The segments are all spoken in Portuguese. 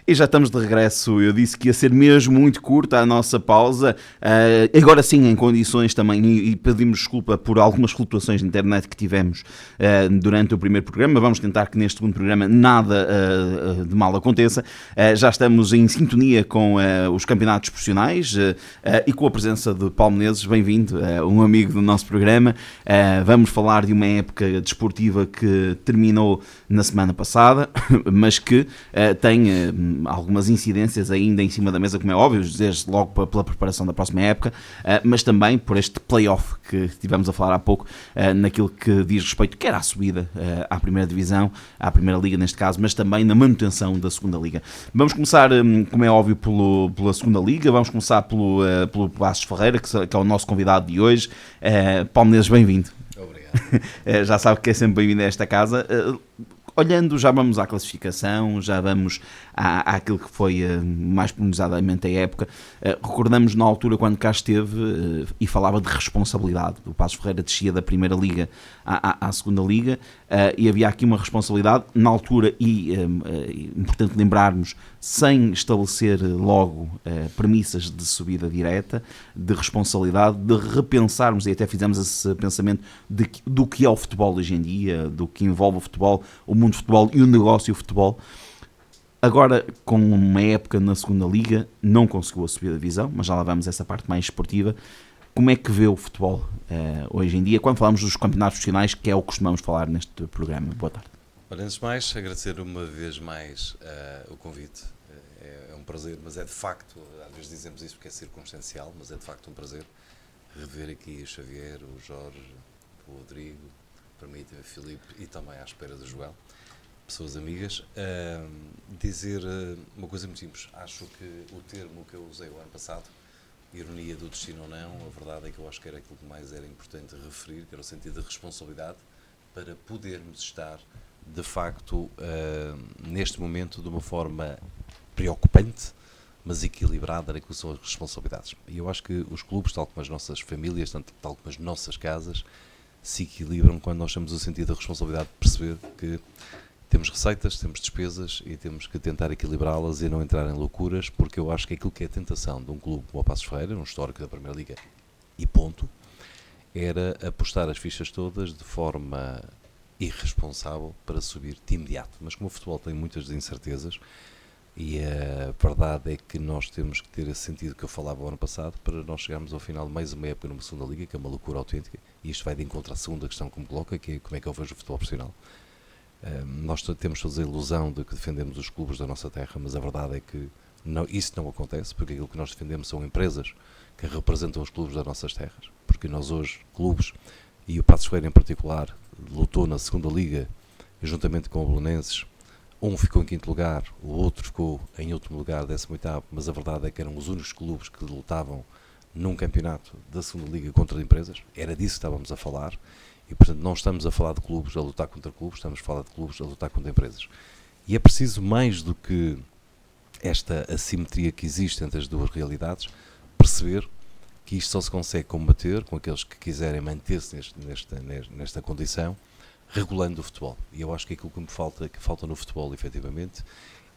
E já estamos de regresso. Eu disse que ia ser mesmo muito curta a nossa pausa. Agora sim, em condições também, e pedimos desculpa por algumas flutuações de internet que tivemos durante o primeiro programa. Vamos tentar que neste segundo programa nada de mal aconteça. Já estamos em sintonia com os campeonatos profissionais e com a presença de Paulo Menezes. Bem-vindo, um amigo do nosso programa. Vamos falar de uma época desportiva que terminou na semana passada, mas que tem algumas incidências ainda em cima da mesa, como é óbvio, desde logo pela preparação da próxima época, mas também por este play-off que estivemos a falar há pouco, naquilo que diz respeito quer à subida à primeira divisão, à primeira liga neste caso, mas também na manutenção da segunda liga. Vamos começar, como é óbvio, pela segunda liga. Vamos começar pelo Passos Ferreira, que é o nosso convidado de hoje. Paulo Menezes, bem-vindo. Obrigado. Já sabe que é sempre bem-vindo a esta casa. Olhando, já vamos à classificação, já vamos àquilo que foi mais pronunciadamente a época. Recordamos na altura quando cá esteve e falava de responsabilidade. O Passos Ferreira descia da primeira liga à segunda liga e havia aqui uma responsabilidade na altura e importante lembrarmos, sem estabelecer logo premissas de subida direta, de responsabilidade, de repensarmos, e até fizemos esse pensamento do que é o futebol hoje em dia, do que envolve o futebol, o mundo do futebol e o negócio do futebol. Agora, com uma época na segunda liga, não conseguiu a subida da divisão, mas já lá vamos a essa parte mais esportiva. Como é que vê o futebol hoje em dia, quando falamos dos campeonatos profissionais, que é o que costumamos falar neste programa? Boa tarde. Antes de mais, agradecer uma vez mais o convite. É um prazer, mas é de facto, às vezes dizemos isso porque é circunstancial, mas é de facto um prazer rever aqui o Xavier, o Jorge, o Rodrigo, para mim também o Filipe e também à espera do Joel, pessoas amigas. Dizer uma coisa muito simples. Acho que o termo que eu usei o ano passado, ironia do destino ou não, a verdade é que eu acho que era aquilo que mais era importante referir, que era o sentido de responsabilidade para podermos estar de facto neste momento de uma forma preocupante, mas equilibrada naquilo que são as responsabilidades. E eu acho que os clubes, tal como as nossas famílias, tal como as nossas casas, se equilibram quando nós temos o sentido da responsabilidade de perceber que temos receitas, temos despesas e temos que tentar equilibrá-las e não entrar em loucuras, porque eu acho que aquilo que é a tentação de um clube como o Passos Ferreira, um histórico da Primeira Liga e ponto, era apostar as fichas todas de forma irresponsável para subir de imediato. Mas como o futebol tem muitas incertezas, e a verdade é que nós temos que ter esse sentido que eu falava o ano passado para nós chegarmos ao final de mais uma época numa segunda liga, que é uma loucura autêntica, e isto vai de encontro à segunda questão que me coloca, que é como é que eu vejo o futebol profissional. Nós temos todos a ilusão de que defendemos os clubes da nossa terra, mas a verdade é que isso não acontece, porque aquilo que nós defendemos são empresas que representam os clubes das nossas terras, porque nós hoje, clubes, e o Passos Ferreira em particular, lutou na segunda liga, juntamente com o Belenenses. Um ficou em quinto lugar, o outro ficou em último lugar, 18º, mas a verdade é que eram os únicos clubes que lutavam num campeonato da segunda liga contra empresas. Era disso que estávamos a falar. E, portanto, não estamos a falar de clubes a lutar contra clubes, estamos a falar de clubes a lutar contra empresas. E é preciso mais do que esta assimetria que existe entre as duas realidades, perceber que isto só se consegue combater com aqueles que quiserem manter-se nesta condição, regulando o futebol. E eu acho que aquilo que falta no futebol, efetivamente,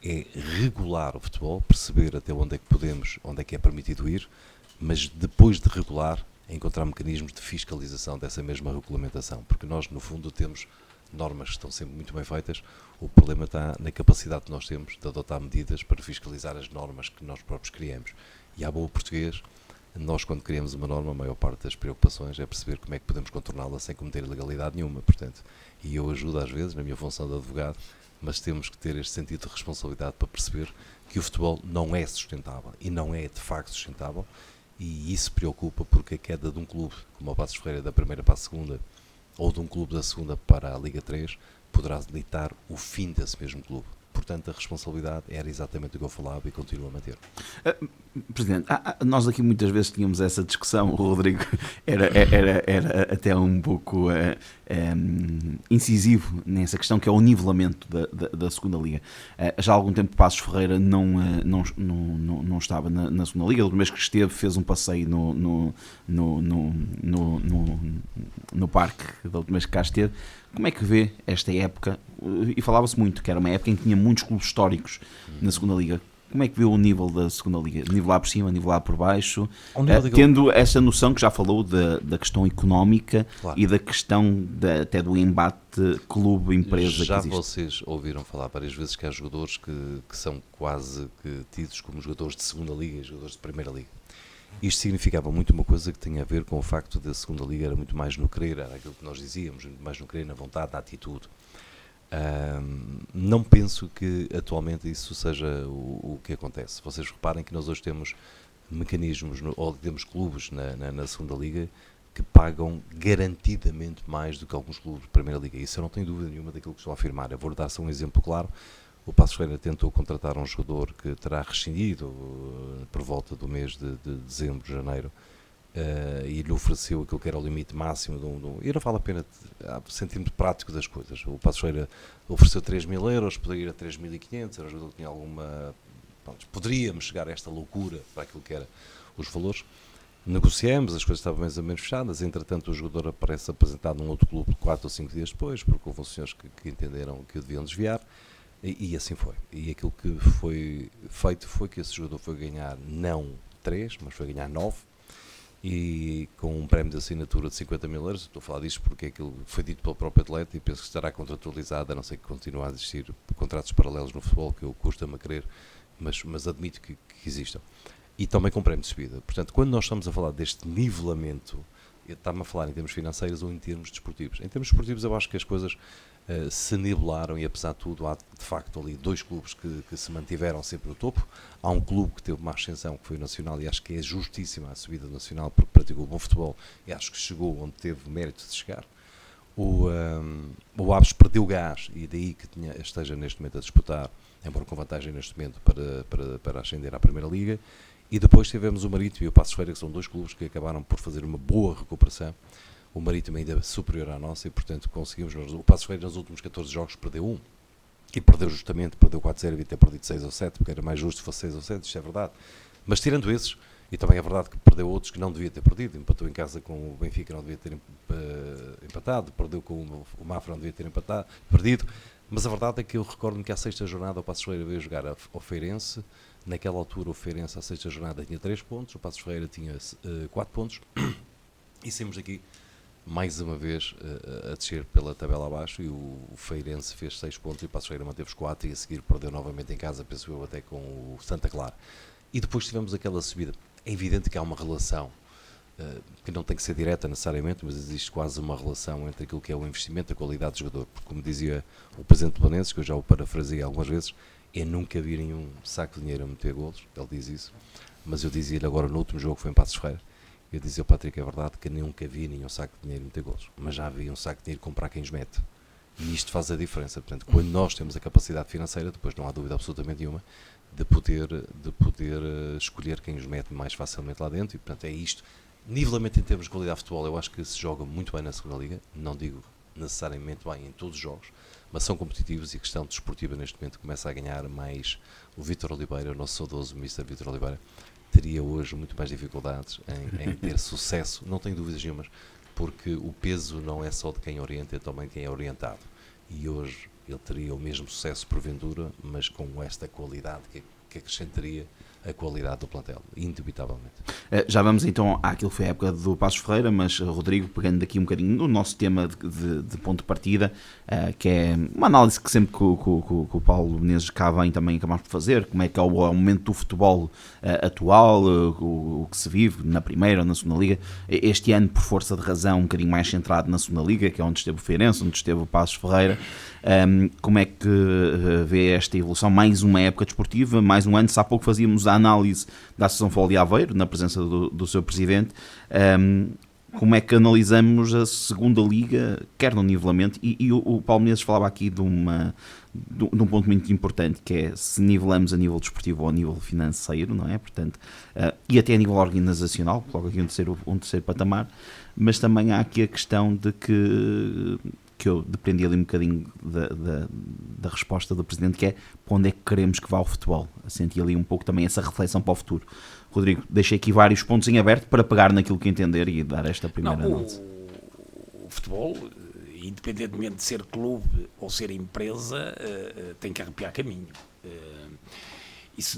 é regular o futebol, perceber até onde é que podemos, onde é que é permitido ir, mas depois de regular, encontrar mecanismos de fiscalização dessa mesma regulamentação, porque nós, no fundo, temos normas que estão sempre muito bem feitas. O problema está na capacidade que nós temos de adotar medidas para fiscalizar as normas que nós próprios criamos. E à boa português, nós, quando criamos uma norma, a maior parte das preocupações é perceber como é que podemos contorná-la sem cometer ilegalidade nenhuma, portanto, e eu ajudo às vezes, na minha função de advogado, mas temos que ter este sentido de responsabilidade para perceber que o futebol não é sustentável, e não é de facto sustentável, e isso preocupa porque a queda de um clube, como o Passos Ferreira, da primeira para a segunda, ou de um clube da segunda para a Liga 3, poderá ditar o fim desse mesmo clube. Portanto, a responsabilidade era exatamente o que eu falava e continuo a manter. Presidente, nós aqui muitas vezes tínhamos essa discussão, o Rodrigo era até um pouco incisivo nessa questão, que é o nivelamento da segunda Liga. Já há algum tempo Passos Ferreira não estava na segunda Liga. A última vez que esteve fez um passeio no parque, da última vez que cá esteve. Como é que vê esta época? E falava-se muito que era uma época em que tinha muitos clubes históricos na segunda Liga. Como é que vê o nível da segunda Liga? Nivelar por cima, nivelar por baixo? Tendo essa noção que já falou da questão económica, claro, e da questão até do embate clube-empresa. Já que vocês ouviram falar várias vezes que há jogadores que são quase que tidos como jogadores de segunda Liga e jogadores de primeira Liga. Isto significava muito uma coisa que tinha a ver com o facto da segunda Liga era muito mais no querer, era aquilo que nós dizíamos, muito mais no querer, na vontade, na atitude. Não penso que atualmente isso seja o que acontece. Vocês reparem que nós hoje temos mecanismos, ou temos clubes na segunda Liga que pagam garantidamente mais do que alguns clubes de primeira Liga. Isso eu não tenho dúvida nenhuma daquilo que estou a afirmar. Eu vou dar só um exemplo claro. O Passos Ferreira tentou contratar um jogador que terá rescindido por volta do mês de dezembro, janeiro, e lhe ofereceu aquilo que era o limite máximo e não vale a pena sentir-me prático das coisas. O Passos Ferreira ofereceu 3.000 euros, poderia ir a 3.500, era um jogador que tinha alguma... poderíamos chegar a esta loucura para aquilo que era os valores. Negociamos, as coisas estavam mais ou menos fechadas, entretanto o jogador aparece apresentado num outro clube 4 ou 5 dias depois, porque houve senhores que entenderam que o deviam desviar, e assim foi. E aquilo que foi feito foi que esse jogador foi ganhar não 3, mas foi ganhar 9, e com um prémio de assinatura de 50.000 euros. Estou a falar disto porque aquilo foi dito pelo próprio atleta e penso que estará contratualizado, a não ser que continue a existir contratos paralelos no futebol, que eu custa-me a crer, mas admito que existam. E também com prémio de subida. Portanto, quando nós estamos a falar deste nivelamento, está-me a falar em termos financeiros ou em termos desportivos. Em termos desportivos eu acho que as coisas se nivelaram, e apesar de tudo há de facto ali 2 clubes que se mantiveram sempre no topo. Há um clube que teve uma ascensão, que foi o Nacional, e acho que é justíssima a subida do Nacional porque praticou bom futebol e acho que chegou onde teve mérito de chegar. O Aves perdeu gás e daí que esteja neste momento a disputar, embora com vantagem neste momento, para ascender à Primeira Liga. E depois tivemos o Marítimo e o Passos Ferreira, que são 2 clubes que acabaram por fazer uma boa recuperação. O Marítimo ainda superior à nossa e, portanto, conseguimos. O Passos Ferreira nos últimos 14 jogos perdeu 1. E perdeu 4-0, devia ter perdido 6 ou 7, porque era mais justo se fosse 6 ou 7, isto é verdade. Mas tirando esses, e também é verdade que perdeu outros que não devia ter perdido, empatou em casa com o Benfica, não devia ter empatado, perdeu com o Mafra, não devia ter perdido. Mas a verdade é que eu recordo-me que à sexta jornada o Passos Ferreira veio jogar ao Feirense. Naquela altura o Feirense à sexta jornada tinha 3 pontos, o Passos Ferreira tinha 4 pontos, e saímos daqui mais uma vez a descer pela tabela abaixo, e o Feirense fez 6 pontos e o Passos Ferreira manteve os 4, e a seguir perdeu novamente em casa, penso eu, até com o Santa Clara. E depois tivemos aquela subida. É evidente que há uma relação que não tem que ser direta necessariamente, mas existe quase uma relação entre aquilo que é o investimento e a qualidade do jogador, porque, como dizia o presidente do Belenenses, que eu já o parafraseei algumas vezes, é nunca vi nenhum saco de dinheiro a meter golos, ele diz isso, mas eu dizia-lhe agora no último jogo que foi em Passos Ferreira, eu dizia ao Patrick, é verdade que nunca vi nenhum saco de dinheiro a meter golos, mas já havia um saco de dinheiro comprar quem os mete, e isto faz a diferença. Portanto, quando nós temos a capacidade financeira, depois não há dúvida absolutamente nenhuma de poder escolher quem os mete mais facilmente lá dentro, e portanto é isto. Nivelamento em termos de qualidade de futebol, eu acho que se joga muito bem na segunda Liga, não digo necessariamente bem em todos os jogos, mas são competitivos, e a questão desportiva neste momento começa a ganhar mais. O Vítor Oliveira, o nosso saudoso Mr. Vítor Oliveira, teria hoje muito mais dificuldades em ter sucesso, não tenho dúvidas nenhumas, porque o peso não é só de quem orienta, é também quem é orientado, e hoje ele teria o mesmo sucesso porventura, mas com esta qualidade que acrescentaria a qualidade do plantel, indubitavelmente. Já vamos então àquilo que foi a época do Passos Ferreira, mas Rodrigo, pegando aqui um bocadinho no nosso tema de ponto de partida, que é uma análise que sempre que o Paulo Menezes cá vem também acabamos por fazer, como é que é o momento do futebol atual, o que se vive na primeira ou na segunda liga. Este ano, por força de razão, um bocadinho mais centrado na segunda liga, que é onde esteve o Feirense, onde esteve o Passos Ferreira. Como é que vê esta evolução? Mais uma época desportiva, mais um ano. Se há pouco fazíamos a análise da Associação Futebol de Aveiro, na presença do seu presidente. como é que analisamos a segunda liga, quer no nivelamento, e o Paulo Menezes falava aqui de um ponto muito importante, que é se nivelamos a nível desportivo ou a nível financeiro, não é? Portanto, e até a nível organizacional, coloco aqui um terceiro patamar, mas também há aqui a questão de que eu deprendi ali um bocadinho da resposta do Presidente, que é para onde é que queremos que vá o futebol. Senti ali um pouco também essa reflexão para o futuro. Rodrigo, deixei aqui vários pontos em aberto para pegar naquilo que entender e dar esta primeira análise. O futebol, independentemente de ser clube ou ser empresa, tem que arrepiar caminho. E se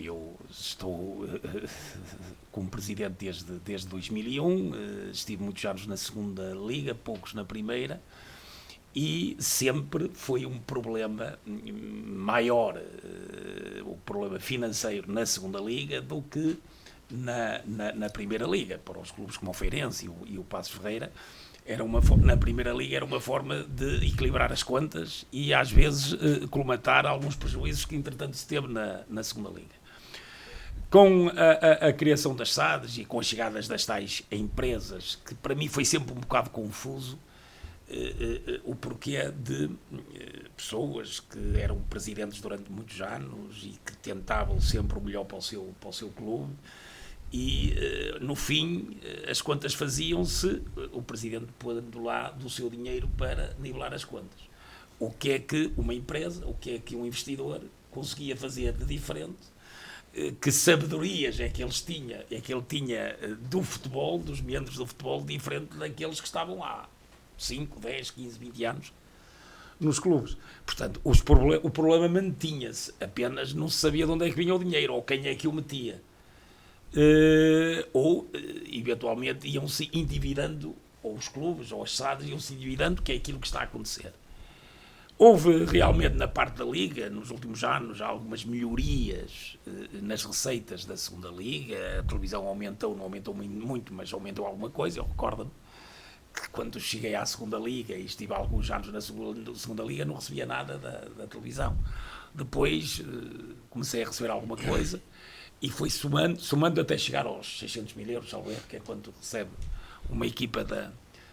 eu estou como presidente desde 2001, estive muitos anos na segunda liga, poucos na primeira, e sempre foi um problema maior, o problema financeiro na segunda liga do que na primeira liga. Para os clubes como o Feirense e o Passos Ferreira, na primeira liga era uma forma de equilibrar as contas e às vezes colmatar alguns prejuízos que entretanto se teve na segunda liga. Com a criação das SADs e com as chegadas das tais empresas, que para mim foi sempre um bocado confuso, o porquê de pessoas que eram presidentes durante muitos anos e que tentavam sempre o melhor para o seu clube, e no fim as contas faziam-se, o presidente pondo lá do seu dinheiro para nivelar as contas. O que é que uma empresa, o que é que um investidor conseguia fazer de diferente? Que sabedorias é que ele tinha do futebol, dos meandros do futebol, diferente daqueles que estavam lá 5, 10, 15, 20 anos nos clubes. Portanto, o problema mantinha-se, apenas não se sabia de onde é que vinha o dinheiro ou quem é que o metia. Ou eventualmente iam-se endividando, ou os clubes ou as SADs iam-se endividando, que é aquilo que está a acontecer. Houve realmente na parte da Liga, nos últimos anos, algumas melhorias nas receitas da segunda Liga. A televisão aumentou, não aumentou muito, mas aumentou alguma coisa. Eu recordo-me que quando cheguei à segunda Liga e estive há alguns anos na segunda Liga, não recebia nada da televisão. Depois comecei a receber alguma coisa e foi somando até chegar aos 600 mil euros, salvo erro, que é quanto recebe uma equipa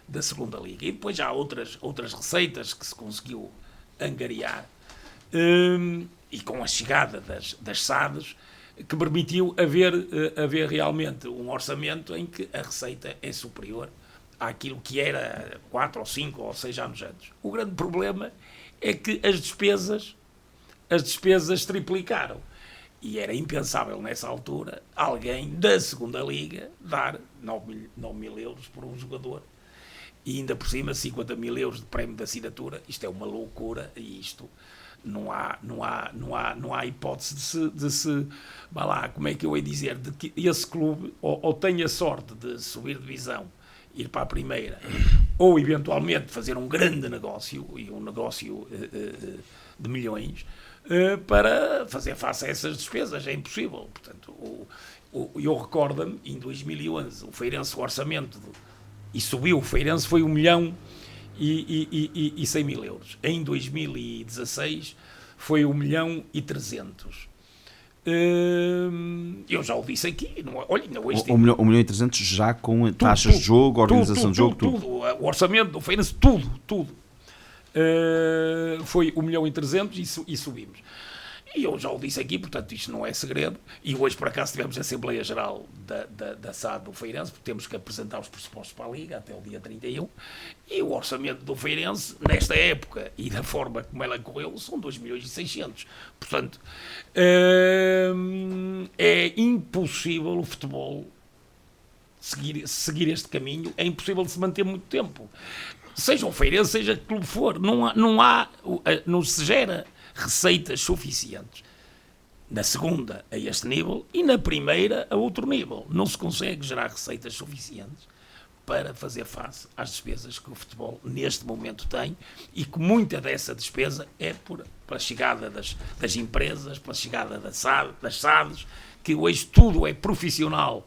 da segunda Liga. E depois já há outras receitas que se conseguiu angariar, e com a chegada das SADs, que permitiu haver realmente um orçamento em que a receita é superior àquilo que era 4 ou 5 ou 6 anos antes. O grande problema é que as despesas triplicaram. E era impensável, nessa altura, alguém da segunda Liga dar 9 mil euros por um jogador. E ainda por cima 50 mil euros de prémio de assinatura. Isto é uma loucura e isto não há hipótese de se vá lá, como é que eu ia dizer, de que esse clube ou tenha sorte de subir divisão, ir para a primeira, ou eventualmente fazer um grande negócio, e um negócio de milhões, para fazer face a essas despesas. É impossível. Portanto, eu recordo-me, em 2011, o Feirense, o orçamento e subiu, o Feirense foi 1 milhão e 100 mil euros. Em 2016 foi 1 milhão e 300. Eu já o disse aqui. Olha, não, 1 milhão e 300 já com taxas de jogo, organização de jogo, tudo. O orçamento do Feirense, tudo. Foi 1 milhão e 300 e subimos. E eu já o disse aqui, portanto isto não é segredo, e hoje por acaso tivemos a Assembleia Geral da SAD do Feirense, porque temos que apresentar os pressupostos para a Liga até o dia 31, e o orçamento do Feirense, nesta época, e da forma como ela correu, são 2 milhões e 600. Portanto, é impossível o futebol seguir este caminho, é impossível de se manter muito tempo. Seja o Feirense, seja que clube for, não se gera receitas suficientes na segunda a este nível e na primeira a outro nível. Não se consegue gerar receitas suficientes para fazer face às despesas que o futebol neste momento tem, e que muita dessa despesa é pela chegada das empresas, pela chegada das SADs, que hoje tudo é profissional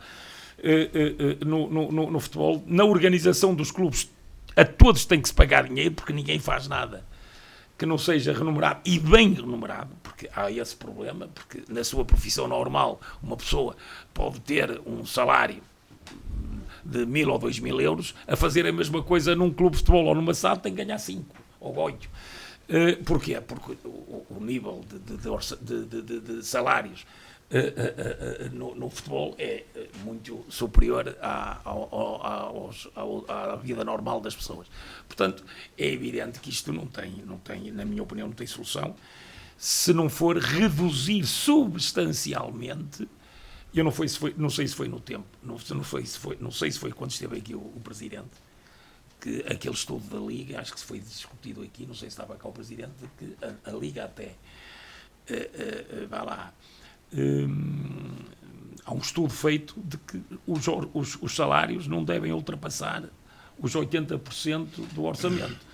no futebol. Na organização dos clubes, a todos tem que se pagar dinheiro, porque ninguém faz nada que não seja remunerado, e bem remunerado, porque há esse problema, porque na sua profissão normal uma pessoa pode ter um salário de 1.000 ou 2.000 euros, a fazer a mesma coisa num clube de futebol ou numa SAD tem que ganhar 5 ou 8. Porquê? Porque o nível de salários no futebol é muito superior à vida normal das pessoas. Portanto, é evidente que isto não tem, na minha opinião, não tem solução se não for reduzir substancialmente. Eu não sei se foi no tempo, não sei se foi quando esteve aqui o Presidente, que aquele estudo da Liga, acho que se foi discutido aqui, não sei se estava cá o Presidente, de que a Liga até vai lá. Há um estudo feito de que os salários não devem ultrapassar os 80% do orçamento.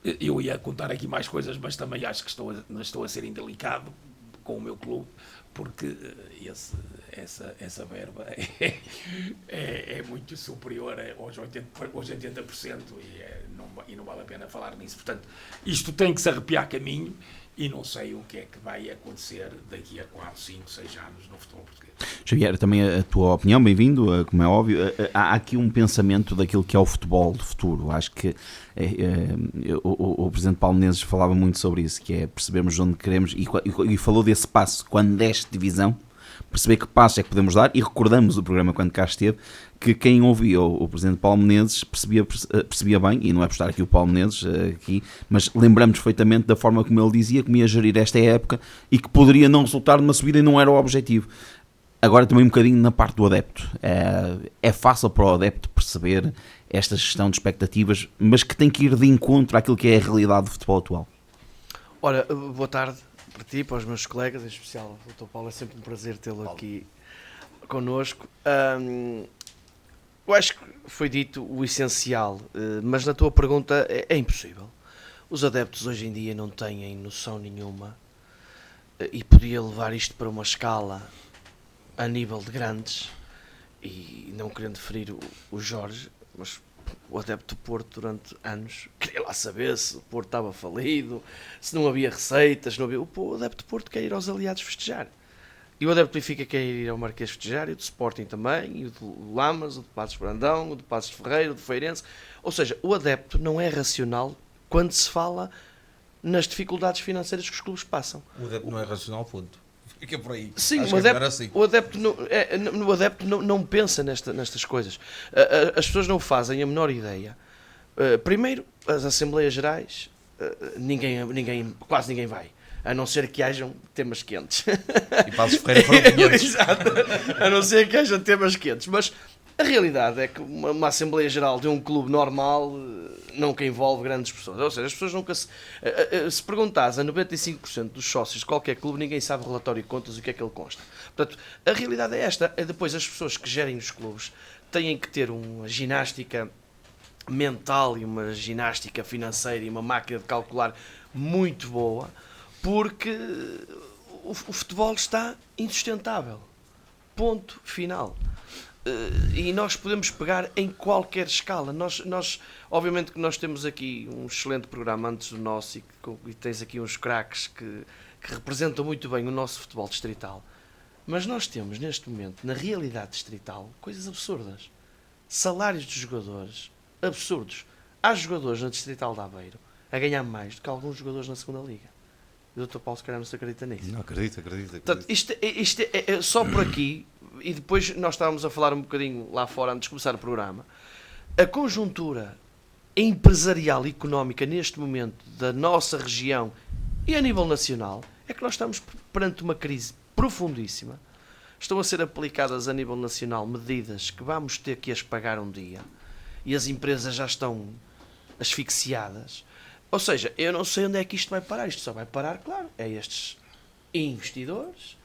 Eu ia contar aqui mais coisas, mas também acho que estou a ser indelicado com o meu clube, porque essa verba é muito superior aos 80% e não vale a pena falar nisso. Portanto, isto tem que se arrepiar caminho e não sei o que é que vai acontecer daqui a 4, 5, 6 anos no futebol português. Xavier, também a tua opinião, bem-vindo, como é óbvio. Há aqui um pensamento daquilo que é o futebol do futuro. Acho que o Presidente Paulo Menezes falava muito sobre isso, que é percebermos onde queremos, e falou desse passo, quando deste divisão, perceber que passo é que podemos dar, e recordamos o programa quando cá esteve, que quem ouvia o Presidente Paulo Menezes percebia bem, e não é por estar aqui o Paulo Menezes aqui, mas lembramos perfeitamente da forma como ele dizia como ia gerir esta época e que poderia não resultar numa subida e não era o objetivo. Agora também um bocadinho na parte do adepto. É fácil para o adepto perceber esta gestão de expectativas, mas que tem que ir de encontro àquilo que é a realidade do futebol atual. Ora, boa tarde para ti, para os meus colegas, em especial o Dr. Paulo, é sempre um prazer tê-lo aqui connosco. Eu acho que foi dito o essencial, mas na tua pergunta é impossível. Os adeptos hoje em dia não têm noção nenhuma, e podia levar isto para uma escala a nível de grandes, e não querendo ferir o Jorge, mas o adepto do Porto durante anos queria lá saber se o Porto estava falido, se não havia receitas, não havia... O adepto do Porto quer ir aos aliados festejar. E o adepto do Benfica quer ir ao Marquês festejar, e o do Sporting também, e o do Lamas, o do Passos de Brandão, o do Passos de Ferreira, o do Feirense. Ou seja, o adepto não é racional quando se fala nas dificuldades financeiras que os clubes passam. O adepto não é racional, ponto. Fica por aí. Sim, assim. o adepto não pensa nestas coisas. As pessoas não fazem a menor ideia. Primeiro, as Assembleias Gerais, quase ninguém vai. A não ser que hajam temas quentes. E Passos Ferreira foram 500. Exato. A não ser que haja temas quentes. Mas a realidade é que uma Assembleia Geral de um clube normal nunca envolve grandes pessoas. Ou seja, as pessoas nunca se perguntares a 95% dos sócios de qualquer clube, ninguém sabe o relatório de contas e o que é que ele consta. Portanto, a realidade é esta. Depois, as pessoas que gerem os clubes têm que ter uma ginástica mental e uma ginástica financeira e uma máquina de calcular muito boa, porque o futebol está insustentável. Ponto final. E nós podemos pegar em qualquer escala. Nós obviamente que nós temos aqui um excelente programa antes do nosso, e tens aqui uns craques que representam muito bem o nosso futebol distrital. Mas nós temos neste momento, na realidade distrital, coisas absurdas. Salários dos jogadores absurdos. Há jogadores na Distrital de Aveiro a ganhar mais do que alguns jogadores na segunda Liga. E o Dr. Paulo se calhar não se acredita nisso. Não, acredito. Portanto, isto é só por aqui, e depois nós estávamos a falar um bocadinho lá fora antes de começar o programa. A conjuntura empresarial e económica neste momento da nossa região e a nível nacional é que nós estamos perante uma crise profundíssima. Estão a ser aplicadas a nível nacional medidas que vamos ter que as pagar um dia, e as empresas já estão asfixiadas. Ou seja, eu não sei onde é que isto vai parar. Isto só vai parar, claro, é estes investidores,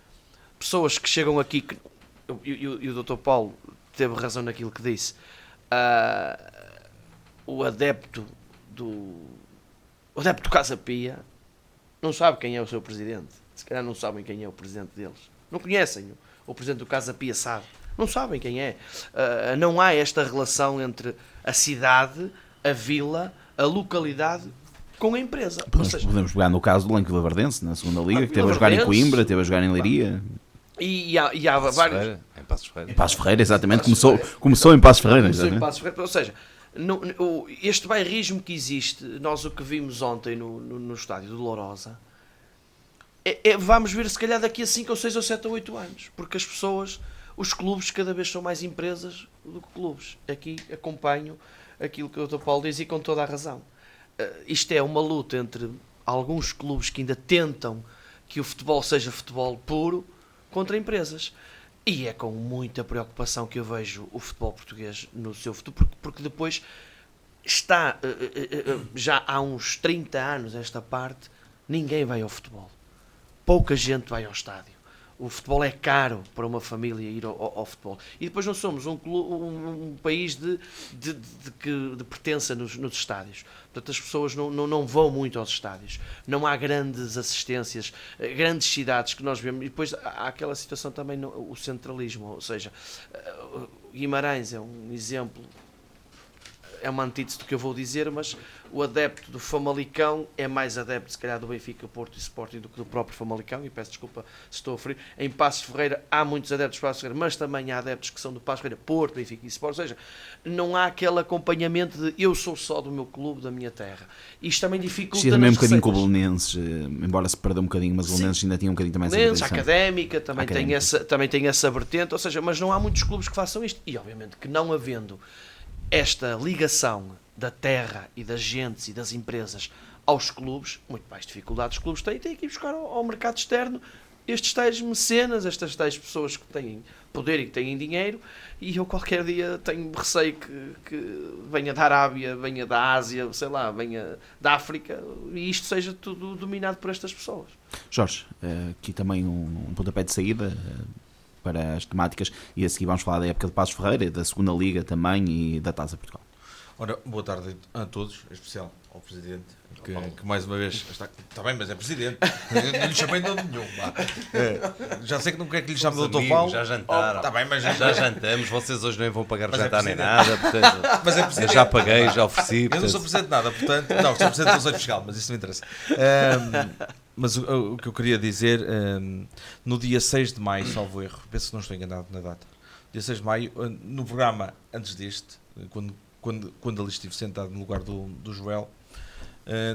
pessoas que chegam aqui, e o Dr. Paulo teve razão naquilo que disse, o adepto do Casa Pia não sabe quem é o seu presidente. Se calhar não sabem quem é o presidente deles. Não conhecem o presidente do Casa Pia, sabe. Não sabem quem é. Não há esta relação entre a cidade, a vila, a localidade com a empresa. Podemos pegar no caso do Lenco Vilaverdense, na segunda Liga, que teve a jogar em Coimbra, teve a jogar em Leiria. E há vários... Em Passos Ferreira. Em Passos Ferreira, exatamente. Começou em Passos Ferreira. Começou em Exatamente. Passos Ferreira. Ou seja, este bairrismo que existe, nós o que vimos ontem no estádio de Lourosa, vamos ver se calhar daqui a 5 ou 6 ou 7 ou 8 anos, porque as pessoas, os clubes cada vez são mais empresas do que clubes. Aqui acompanho aquilo que o Dr. Paulo diz e com toda a razão. Isto é uma luta entre alguns clubes que ainda tentam que o futebol seja futebol puro contra empresas. E é com muita preocupação que eu vejo o futebol português no seu futuro, porque depois está, já há uns 30 anos esta parte, ninguém vai ao futebol. Pouca gente vai ao estádio. O futebol é caro para uma família ir ao futebol. E depois não somos um país de pertença nos estádios. Portanto, as pessoas não vão muito aos estádios. Não há grandes assistências, grandes cidades que nós vemos. E depois há aquela situação também, o centralismo. Ou seja, Guimarães é um exemplo, é uma antítese do que eu vou dizer, mas o adepto do Famalicão é mais adepto, se calhar, do Benfica, Porto e Sporting do que do próprio Famalicão, e peço desculpa se estou a ferir. Em Passos Ferreira há muitos adeptos de Passos Ferreira, mas também há adeptos que são do Passos Ferreira, Porto, Benfica e Sporting, ou seja, não há aquele acompanhamento de eu sou só do meu clube, da minha terra. Isto também dificulta Também um nas bocadinho com o receitas. Belenenses, embora se perdeu um bocadinho, mas o Belenenses ainda tinha um bocadinho também essa Belenenses, a tradição. Académica também, Académica. também tem essa vertente, ou seja, mas não há muitos clubes que façam isto. E obviamente que não havendo esta ligação da terra e das gentes e das empresas aos clubes, muito mais dificuldades os clubes têm que ir buscar ao mercado externo estes tais mecenas, estas tais pessoas que têm poder e que têm dinheiro, e eu qualquer dia tenho receio que venha da Arábia, venha da Ásia, sei lá, venha da África, e isto seja tudo dominado por estas pessoas. Jorge, aqui também um pontapé de saída para as temáticas, e a seguir vamos falar da época de Passos Ferreira, da segunda Liga também e da Taça Portugal. Ora, boa tarde a todos, em especial ao Presidente, que mais uma vez está bem, mas é Presidente. Eu não lhe chamei de nome nenhum. Já sei que não quer que lhe chame de Dr. Paulo. Já jantaram. Está bem, mas Já jantamos, vocês hoje nem vão pagar o Mas é jantar nem presidente. nada, portanto, Mas é eu Presidente. já paguei, já ofereci. Eu não sou Portanto, Presidente de nada, portanto. Não, sou Presidente do Conselho Fiscal, mas isso não me interessa. Mas o que eu queria dizer, no dia 6 de maio, salvo erro, penso que não estou enganado na data, dia 6 de maio, no programa antes deste, quando ali estive sentado no lugar do Joel,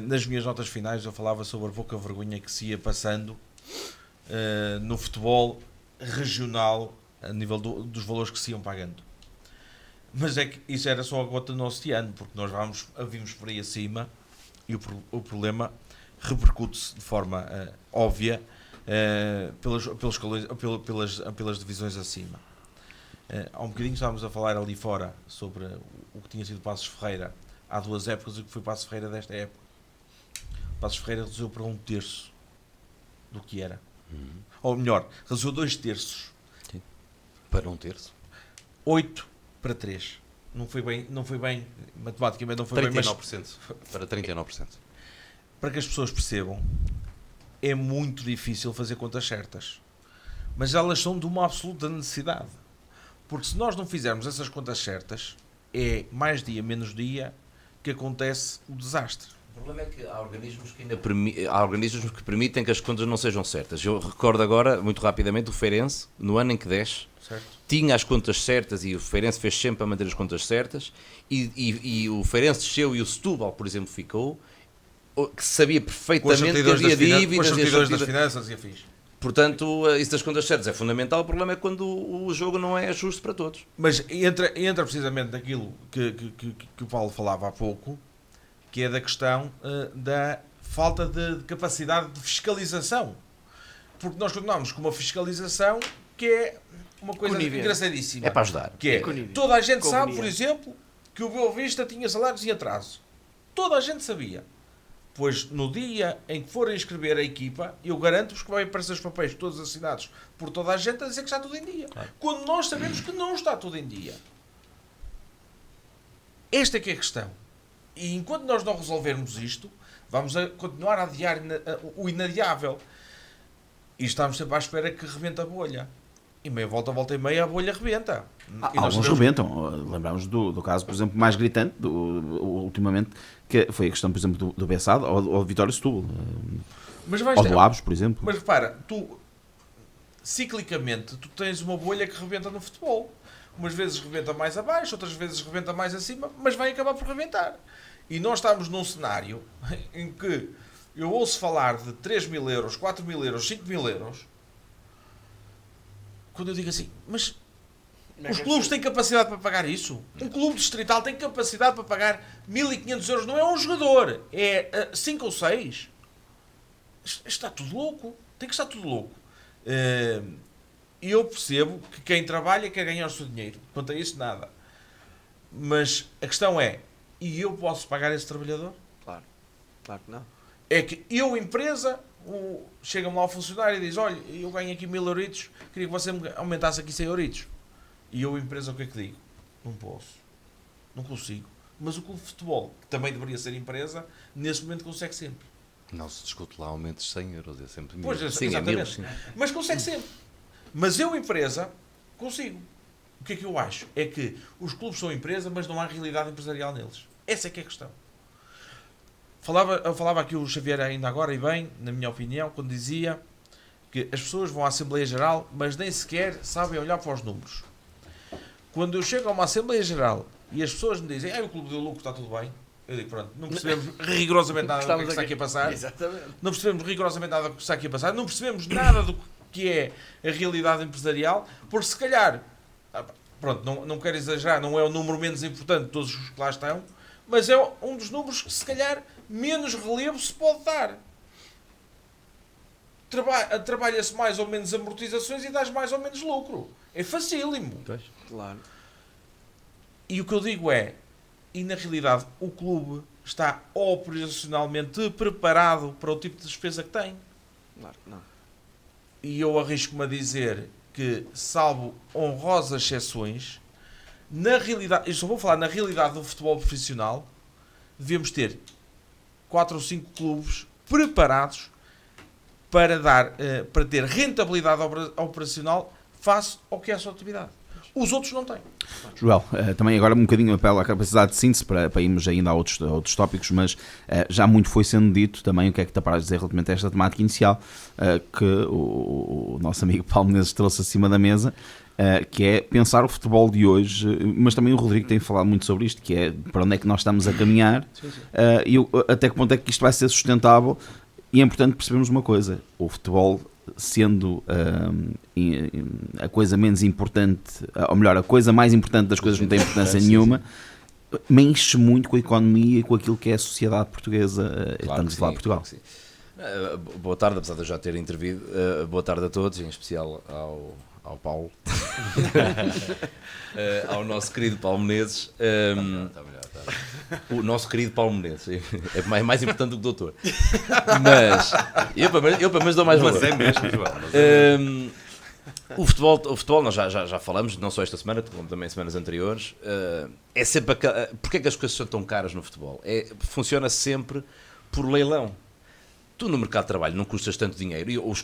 nas minhas notas finais eu falava sobre a pouca vergonha que se ia passando no futebol regional a nível dos valores que se iam pagando. Mas é que isso era só a gota do nosso oceano, porque nós vimos por aí acima e o problema repercute-se de forma óbvia pelas divisões acima. Há um bocadinho estávamos a falar ali fora sobre o que tinha sido Passos Ferreira há 2 épocas e o que foi Passos Ferreira desta época. Passos Ferreira reduziu para 1/3 do que era. Ou melhor, reduziu 2/3. para 1/3. 8/3. Não foi bem, matematicamente não foi bem, mas 39%. Para 39%. para que as pessoas percebam, é muito difícil fazer contas certas. Mas elas são de uma absoluta necessidade. Porque se nós não fizermos essas contas certas, é mais dia, menos dia, que acontece o desastre. O problema é que há organismos que há organismos que permitem que as contas não sejam certas. Eu recordo agora, muito rapidamente, o Feirense, no ano em que desce, Certo? tinha as contas certas e o Feirense fez sempre a manter as contas certas, e o Feirense desceu e o Setúbal, por exemplo, ficou, que sabia Com as perfeitamente que certidões havia das dívidas. certidões das finanças e afins. Portanto, isso das contas certas é fundamental. O problema é quando o jogo não é justo para todos. Mas entra precisamente naquilo que o Paulo falava há pouco, que é da questão da falta de capacidade de fiscalização. Porque nós continuamos com uma fiscalização que é uma coisa Conivente. engraçadíssima. É para ajudar. Que é, conivente. toda a gente sabe, por Conveniente. exemplo, que o Boa Vista tinha salários em atraso. Toda a gente sabia. Pois no dia em que forem inscrever a equipa, eu garanto-vos que vai aparecer os papéis todos assinados por toda a gente a dizer que está tudo em dia. Claro. Quando nós sabemos que não está tudo em dia. Esta é que é a questão. E enquanto nós não resolvermos isto, vamos a continuar a adiar o inadiável. E estamos sempre à espera que rebente a bolha. E volta e meia a bolha rebenta. E nós Alguns sabemos- rebentam. Lembramos do caso, por exemplo, mais gritante, ultimamente, que foi a questão, por exemplo, do Bessado ou do Vitória Setúbal. Mas vais Ou ter- do Aves, por exemplo. Mas repara, tu ciclicamente, tu tens uma bolha que rebenta no futebol. Umas vezes rebenta mais abaixo, outras vezes rebenta mais acima, mas vai acabar por rebentar. E nós estamos num cenário em que eu ouço falar de 3.000 euros, 4.000 euros, 5.000 euros, quando eu digo assim, mas os clubes têm capacidade para pagar isso? Um clube distrital tem capacidade para pagar 1.500 euros, não é um jogador, é 5 ou 6. Está tudo louco, tem que estar tudo louco. E eu percebo que quem trabalha quer ganhar o seu dinheiro, quanto a isso nada. Mas a questão é, e eu posso pagar esse trabalhador? Claro que não. É que eu, empresa, chega-me lá o funcionário e diz, olha, eu ganho aqui 1.000 euritos, queria que você me aumentasse aqui 100 euritos. E eu, empresa, o que é que digo? Não posso, não consigo. Mas o clube de futebol, que também deveria ser empresa, nesse momento consegue sempre. Não se discute lá aumentos de 100 euros, é sempre 1.000. Pois, Sim, é 1.000, sim. Mas consegue sempre. Mas eu, empresa, consigo. O que é que eu acho? É que os clubes são empresa, mas não há realidade empresarial neles. Essa é que é a questão. Falava aqui o Xavier ainda agora, e bem, na minha opinião, quando dizia que as pessoas vão à Assembleia Geral, mas nem sequer sabem olhar para os números. Quando eu chego a uma Assembleia Geral e as pessoas me dizem, o clube deu lucro, está tudo bem, eu digo, pronto, não percebemos rigorosamente nada do que está aqui a passar. Exatamente. Não percebemos rigorosamente nada do que está aqui a passar, não percebemos nada do que é a realidade empresarial, porque se calhar, pronto, não quero exagerar, não é o número menos importante de todos os que lá estão, mas é um dos números que se calhar menos relevo se pode dar. Trabalha-se mais ou menos amortizações e dás mais ou menos lucro. É facílimo. Claro. E o que eu digo é, e na realidade o clube está operacionalmente preparado para o tipo de despesa que tem. Claro que não. E eu arrisco-me a dizer que, salvo honrosas exceções, na realidade, eu só vou falar na realidade do futebol profissional, devemos ter 4 ou 5 clubes preparados para ter rentabilidade operacional face ao que é a sua atividade. Os outros não têm. Joel, também agora um bocadinho apelo à capacidade de síntese para irmos ainda a outros tópicos, mas já muito foi sendo dito também o que é que está para dizer relativamente a esta temática inicial que o nosso amigo Paulo Menezes trouxe acima da mesa, que é pensar o futebol de hoje, mas também o Rodrigo tem falado muito sobre isto, que é para onde é que nós estamos a caminhar e até que ponto é que isto vai ser sustentável. E é importante percebermos uma coisa, o futebol sendo a coisa menos importante, ou melhor, a coisa mais importante das coisas que não tem importância nenhuma, mexe muito com a economia e com aquilo que é a sociedade portuguesa, estamos a falar de Portugal. Claro, boa tarde, apesar de eu já ter intervido, boa tarde a todos, em especial ao Paulo, ao nosso querido Paulo Menezes. Está melhor. O nosso querido Paulo Menezes é mais importante do que o doutor, mas eu pelo menos dou mais valor. Mas é mesmo, João. O futebol nós já falamos, não só esta semana, como também semanas anteriores. É sempre porque é que as coisas são tão caras no futebol? Funciona sempre por leilão. Tu no mercado de trabalho não custas tanto dinheiro, e os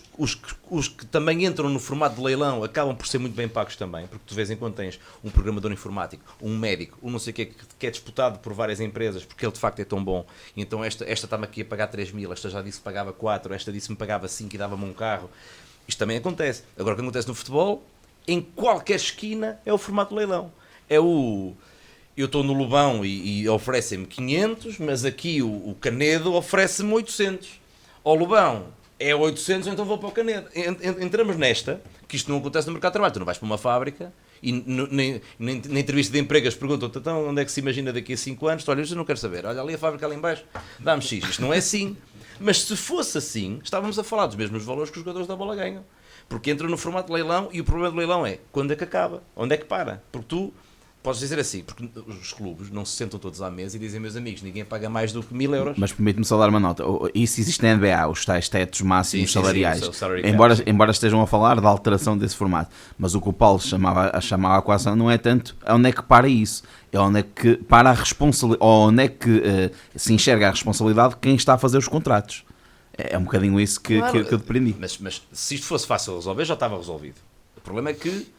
que também entram no formato de leilão acabam por ser muito bem pagos também, porque tu de vez em quando tens um programador informático, um médico, um não sei o que é disputado por várias empresas, porque ele de facto é tão bom, e então esta está-me aqui a pagar 3.000, esta já disse que pagava 4, esta disse-me pagava 5 e dava-me um carro. Isto também acontece. Agora o que acontece no futebol, em qualquer esquina, é o formato de leilão. Eu estou no Lobão e oferecem-me 500, mas aqui o Canedo oferece-me 800. Ao Lobão é 800, então vou para o Canedo. Entramos nesta, que isto não acontece no mercado de trabalho. Tu não vais para uma fábrica e na entrevista de emprego eles perguntam-te, então onde é que se imagina daqui a 5 anos? Tu olha, eu não quero saber. Olha ali a fábrica ali em baixo, dá-me X. Isto não é assim. Mas se fosse assim, estávamos a falar dos mesmos valores que os jogadores da bola ganham. Porque entram no formato de leilão e o problema do leilão é quando é que acaba? Onde é que para? Porque tu podes dizer assim, porque os clubes não se sentam todos à mesa e dizem, meus amigos, ninguém paga mais do que 1.000 euros. Mas permite-me só dar uma nota. Isso existe na NBA, os tais tetos máximos salariais. Sim, embora estejam a falar da alteração desse formato. Mas o que o Paulo chamava a equação não é tanto onde é que para isso. É onde é que para a responsabilidade, ou onde é que se enxerga a responsabilidade de quem está a fazer os contratos. É um bocadinho isso que eu deprendi. Mas se isto fosse fácil de resolver, já estava resolvido. O problema é que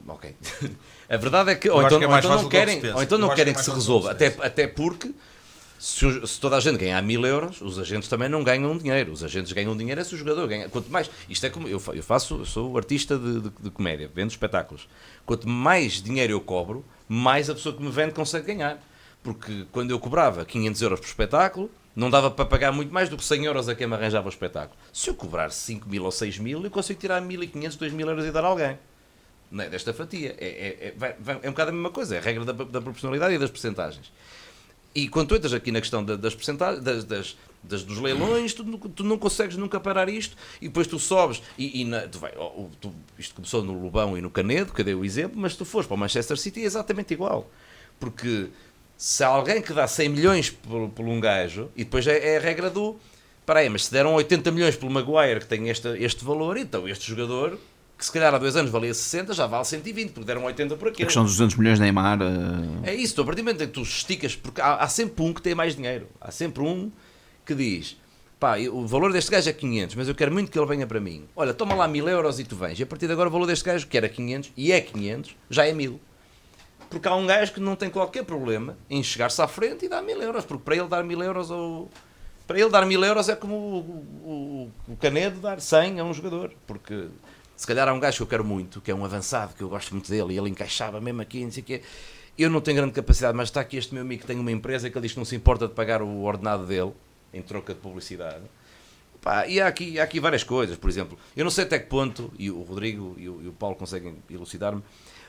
ok. A verdade é que ou então não querem que se resolva, até porque Se toda a gente ganhar 1000 euros, os agentes também não ganham dinheiro. Os agentes ganham dinheiro se o jogador ganha. Quanto mais, isto é como eu sou artista de comédia, vendo espetáculos. Quanto mais dinheiro eu cobro, mais a pessoa que me vende consegue ganhar. Porque quando eu cobrava 500 euros por espetáculo, não dava para pagar muito mais do que 100 euros a quem me arranjava o espetáculo. Se eu cobrar 5.000 ou 6.000, eu consigo tirar 1.500, 2.000 euros e dar a alguém. Não é desta fatia. É um bocado a mesma coisa. É a regra da proporcionalidade e das percentagens. E quando tu entras aqui na questão das percentagens, dos leilões, tu não consegues nunca parar isto, e depois tu sobes, isto começou no Lobão e no Canedo, que eu dei o exemplo, mas se tu fores para o Manchester City é exatamente igual. Porque se há alguém que dá 100 milhões por um gajo, e depois é a regra do, mas se deram 80 milhões pelo Maguire, que tem este valor, então este jogador, que se calhar há 2 anos valia 60, já vale 120, porque deram 80 por aquilo. A questão dos 200 milhões de Neymar... É isso, a partir do momento em que tu esticas, porque há sempre um que tem mais dinheiro, há sempre um que diz, o valor deste gajo é 500, mas eu quero muito que ele venha para mim. Olha, toma lá 1000 euros e tu vens, e a partir de agora o valor deste gajo, que era 500, e é 500, já é 1000. Porque há um gajo que não tem qualquer problema em chegar-se à frente e dar 1000 euros, porque para ele dar 1000 euros para ele dar 1000 euros é como o Canedo dar 100 a um jogador, porque... Se calhar há um gajo que eu quero muito, que é um avançado, que eu gosto muito dele, e ele encaixava mesmo aqui, não sei o quê. Eu não tenho grande capacidade, mas está aqui este meu amigo que tem uma empresa que ele diz que não se importa de pagar o ordenado dele, em troca de publicidade. E há aqui várias coisas, por exemplo, eu não sei até que ponto, e o Rodrigo e o Paulo conseguem elucidar-me,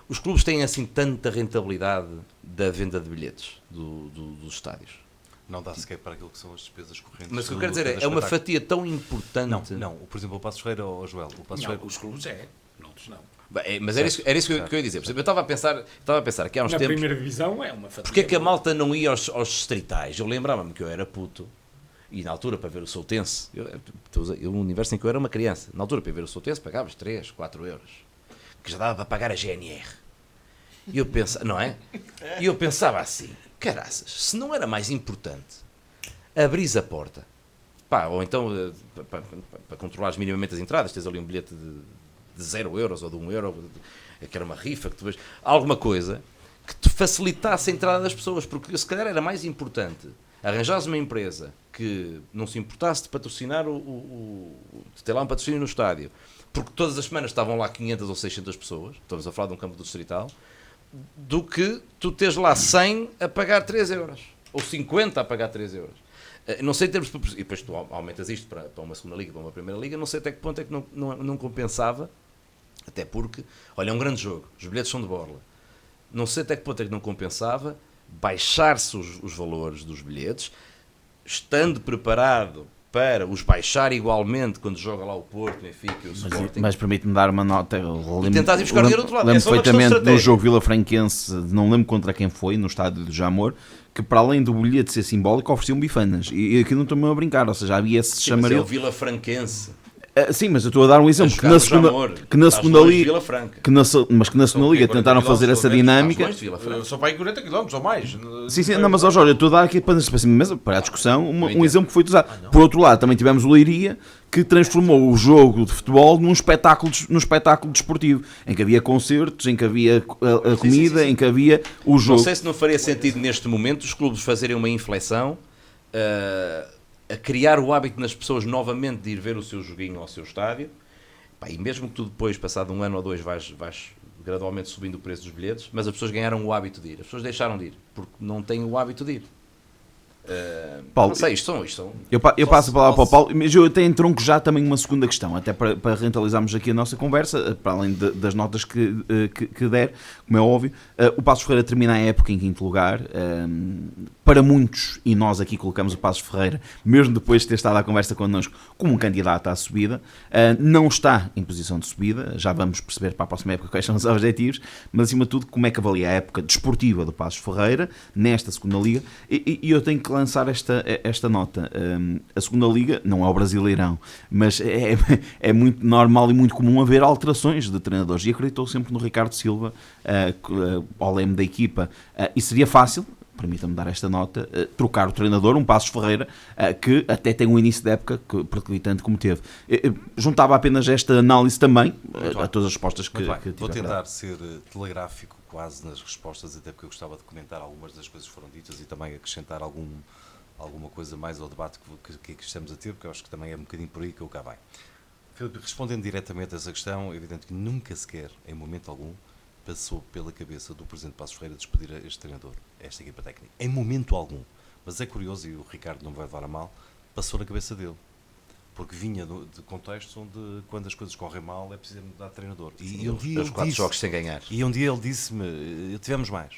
os clubes têm assim tanta rentabilidade da venda de bilhetes dos estádios. Não dá sequer para aquilo que são as despesas correntes. Mas o que eu quero dizer é uma fatia tão importante. Não. Por exemplo, o Passos Ferreira ou o Joel. Os clubes outros não. Mas era isso que eu ia dizer. Por exemplo, eu estava a pensar que há uns Na tempos... primeira divisão é uma fatia. Porque é que a malta não ia aos distritais? Eu lembrava-me que eu era puto, e na altura para ver o Soutense, no universo em que eu era uma criança, na altura para ver o Soutense pagavas 3, 4 euros, que já dava para pagar a GNR. E eu pensava, não é? E eu pensava assim, caraças, se não era mais importante abris a porta, ou então para controlares minimamente as entradas, tens ali um bilhete de 0 euros ou de 1 euro, que era uma rifa, que tu vês, alguma coisa que te facilitasse a entrada das pessoas, porque se calhar era mais importante arranjares uma empresa que não se importasse de patrocinar de ter lá um patrocínio no estádio, porque todas as semanas estavam lá 500 ou 600 pessoas, estamos a falar de um campo do distrital, do que tu tens lá 100 a pagar 3 euros, ou 50 a pagar 3 euros. Não sei em termos de... E depois tu aumentas isto para uma segunda liga, para uma primeira liga, não sei até que ponto é que não compensava, até porque, olha, é um grande jogo, os bilhetes são de borla, não sei até que ponto é que não compensava baixar-se os valores dos bilhetes, estando preparado para os baixar igualmente quando joga lá o Porto, o Benfica e o Sporting. Mas permite-me dar uma nota. E tentar ir buscar dinheiro do outro lado. Lembro perfeitamente no jogo Vila-Franquense, não lembro contra quem foi, no estádio do Jamor, que para além do bilhete ser simbólico, ofereciam bifanas. E aqui não estou-me a brincar, ou seja, havia esse chamarelo. Mas é o Vila-Franquense. Sim, mas eu estou a dar um exemplo que na segunda liga, mas que na segunda liga tentaram fazer essa dinâmica. Só para aí 40 km ou mais. Sim, não, mas Jorge, eu estou a dar aqui para a discussão um exemplo que foi usado. Por outro lado, também tivemos o Leiria, que transformou o jogo de futebol num espetáculo desportivo, em que havia concertos, em que havia a comida, sim. Em que havia o jogo. Não sei se não faria sentido neste momento os clubes fazerem uma inflexão, a criar o hábito nas pessoas novamente de ir ver o seu joguinho ao seu estádio, e mesmo que tu depois, passado 1 ano ou 2, vais gradualmente subindo o preço dos bilhetes, mas as pessoas ganharam o hábito de ir, as pessoas deixaram de ir, porque não têm o hábito de ir. Paulo, não sei, isto são eu passo a palavra para o Paulo, mas eu até entronco já também uma segunda questão, até para rentalizarmos aqui a nossa conversa, para além das notas que der, como é óbvio. O Passos Ferreira termina a época em 5º lugar, para muitos, e nós aqui colocamos o Passos Ferreira, mesmo depois de ter estado à conversa connosco, como um candidato à subida, não está em posição de subida, já vamos perceber para a próxima época quais são os objetivos, mas acima de tudo, como é que avalia a época desportiva do Passos Ferreira, nesta segunda liga, e eu tenho que lançar esta nota. A segunda liga não é o Brasileirão, mas é muito normal e muito comum haver alterações de treinadores, e acreditou sempre no Ricardo Silva ao leme da equipa, e seria fácil, permita-me dar esta nota, trocar o treinador, um Passos Ferreira, que até tem um início de época periclitante como teve. Juntava apenas esta análise também a todas as respostas que tive. Vou tentar ser telegráfico quase nas respostas, até porque eu gostava de comentar algumas das coisas que foram ditas e também acrescentar alguma coisa mais ao debate que estamos a ter, porque eu acho que também é um bocadinho por aí que eu cá venho. Filipe, respondendo diretamente a essa questão, é evidente que nunca sequer, em momento algum, passou pela cabeça do Presidente Passos Ferreira despedir este treinador, esta equipa técnica. Em momento algum. Mas é curioso, e o Ricardo não vai levar a mal, passou na cabeça dele. Porque vinha de contextos onde, quando as coisas correm mal, é preciso mudar de treinador. E um dia os 4 jogos sem ganhar. E um dia ele disse-me, tivemos mais.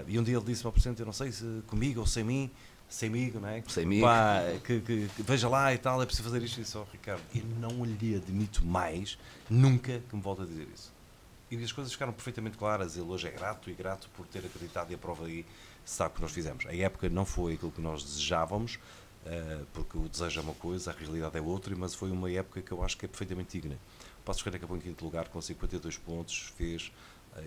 E um dia ele disse-me ao Presidente, eu não sei se comigo ou sem mim, semigo, não é? Semigo. Pá, que veja lá e tal, é preciso fazer isto e só, Ricardo. Eu não lhe admito mais, nunca que me volte a dizer isso. E as coisas ficaram perfeitamente claras. Ele hoje é grato por ter acreditado, e a prova aí sabe o que nós fizemos. A época não foi aquilo que nós desejávamos, porque o desejo é uma coisa, a realidade é outra, mas foi uma época que eu acho que é perfeitamente digna. O Passos Ferreira acabou em quinto lugar com 52 pontos, fez...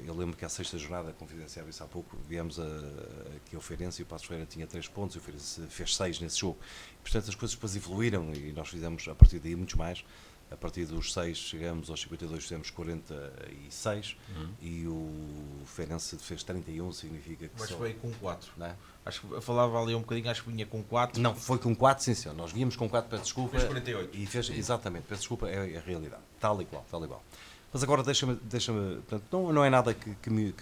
Eu lembro que à sexta jornada, confidenciava isso há pouco, viemos aqui ao Feirense e o Passos Ferreira tinha 3 pontos e o Feirense fez 6 nesse jogo. E, portanto, as coisas depois evoluíram e nós fizemos, a partir daí, muitos mais. A partir dos 6 chegamos aos 52, fizemos 46 e o Feirense fez 31, significa que Mas só... foi com 4. Não é? Acho que eu falava ali um bocadinho, acho que vinha com 4. Não, foi com 4, sim senhor. Nós víamos com 4, peço desculpa. Fez 48. E fez, exatamente, peço desculpa, é a realidade. Tal e qual. Mas agora deixa-me portanto, não é nada que me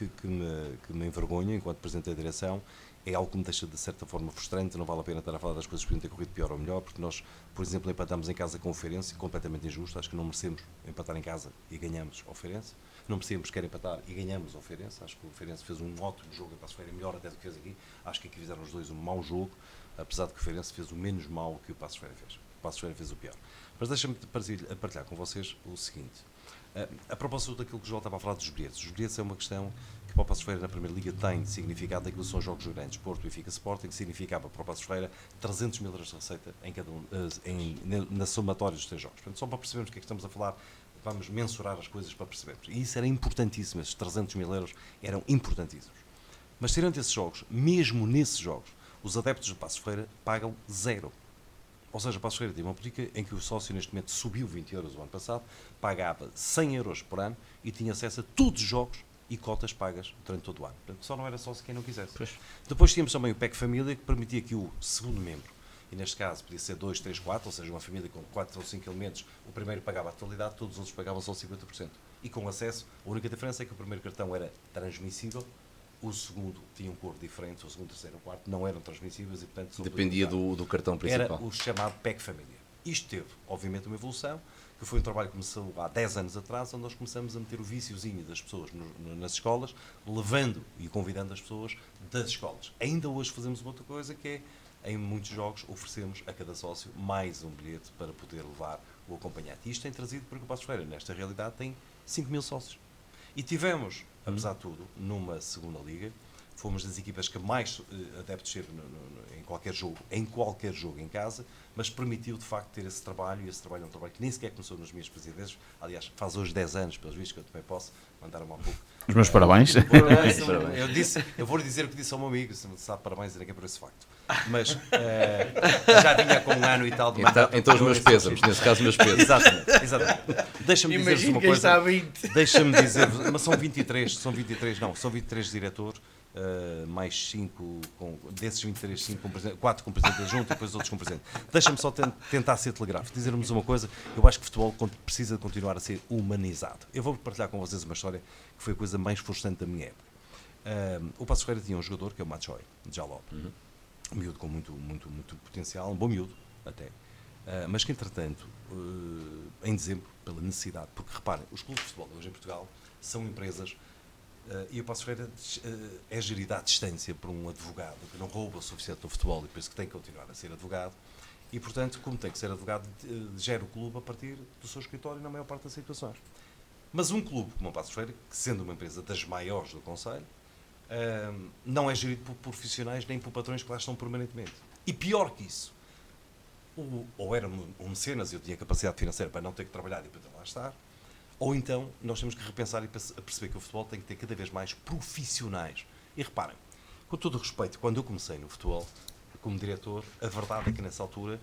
envergonhe enquanto Presidente da Direção, é algo que me deixa de certa forma frustrante, não vale a pena estar a falar das coisas que podiam ter corrido pior ou melhor, porque nós, por exemplo, empatamos em casa com o Feirense, completamente injusto, acho que não merecemos empatar em casa e ganhamos ao Feirense, não merecemos sequer empatar e ganhamos ao Feirense, acho que o Feirense fez um ótimo jogo, a Passos Ferreira melhor até do que fez aqui, acho que aqui fizeram os dois um mau jogo, apesar de que o Feirense fez o menos mau que o Passos Ferreira fez, o Passos Ferreira fez o pior. Mas deixa-me partilhar com vocês o seguinte. A propósito daquilo que o João estava a falar dos bilhetes. Os bilhetes é uma questão que para o Passos Ferreira na Primeira Liga tem significado daquilo que são jogos grandes. Porto, Benfica, Sporting, que significava para o Passos Ferreira 300 mil euros de receita em cada na somatória dos 3 jogos. Portanto, só para percebermos o que é que estamos a falar, vamos mensurar as coisas para percebermos. E isso era importantíssimo, esses 300 mil euros eram importantíssimos. Mas tirando esses jogos, mesmo nesses jogos, os adeptos do Passos Ferreira pagam 0. Ou seja, o Passos Ferreira tem uma política em que o sócio neste momento subiu 20 euros o ano passado, pagava 100 euros por ano e tinha acesso a todos os jogos e cotas pagas durante todo o ano. Portanto, só não era sócio quem não quisesse. Pois. Depois tínhamos também o PEC Família, que permitia que o segundo membro, e neste caso podia ser 2, 3, 4, ou seja, uma família com 4 ou 5 elementos, o primeiro pagava a totalidade, todos os outros pagavam só 50%. E com acesso, a única diferença é que o primeiro cartão era transmissível, o segundo tinha um cor diferente, o segundo, terceiro e o quarto não eram transmissíveis e, portanto... Dependia do cartão principal. Era o chamado PEC Família. Isto teve, obviamente, uma evolução, que foi um trabalho que começou há 10 anos atrás, onde nós começamos a meter o viciozinho das pessoas nas escolas, levando e convidando as pessoas das escolas. Ainda hoje fazemos uma outra coisa, que é, em muitos jogos, oferecemos a cada sócio mais um bilhete para poder levar o acompanhante. E isto tem trazido para que o Passos Ferreira, nesta realidade, tem 5 mil sócios. E tivemos, apesar de tudo, numa segunda liga, fomos das equipas que mais adeptos teve em qualquer jogo em casa, mas permitiu de facto ter esse trabalho, e esse trabalho é um trabalho que nem sequer começou nas minhas presidências, aliás, faz hoje 10 anos, pelos vistos, que eu também posso mandar um há pouco. Os meus parabéns. Eu vou-lhe dizer o que disse ao meu amigo, se me sabe parabéns a ninguém por esse facto. Mas já vinha com um ano e tal de mandato. Então os meus pésames, nesse caso, meus pésames. Exatamente. Deixa-me dizer-vos uma quem está coisa. a 20. Deixa-me dizer-vos, mas são 23 diretores, mais 5, desses 23, 4 com presidente adjunto e depois outros com presidente. Deixa-me só tentar ser telegráfico, dizer-vos uma coisa. Eu acho que o futebol precisa de continuar a ser humanizado. Eu vou partilhar com vocês uma história que foi a coisa mais frustrante da minha época. O Passos Ferreira tinha um jogador que é o Machoy, de Jaló. Um miúdo com muito potencial, um bom miúdo até. Mas que, entretanto, em dezembro, pela necessidade, porque reparem, os clubes de futebol hoje em Portugal são empresas, e o Passos Ferreira é gerido à distância por um advogado que não rouba o suficiente no futebol e por isso que tem que continuar a ser advogado. E, portanto, como tem que ser advogado, gera o clube a partir do seu escritório na maior parte das situações. Mas um clube como o Passos Ferreira, que sendo uma empresa das maiores do Conselho, não é gerido por profissionais nem por patrões que lá estão permanentemente. E pior que isso, ou era um mecenas e eu tinha capacidade financeira para não ter que trabalhar e para lá estar, ou então nós temos que repensar e perceber que o futebol tem que ter cada vez mais profissionais. E reparem, com todo o respeito, quando eu comecei no futebol, como diretor, a verdade é que nessa altura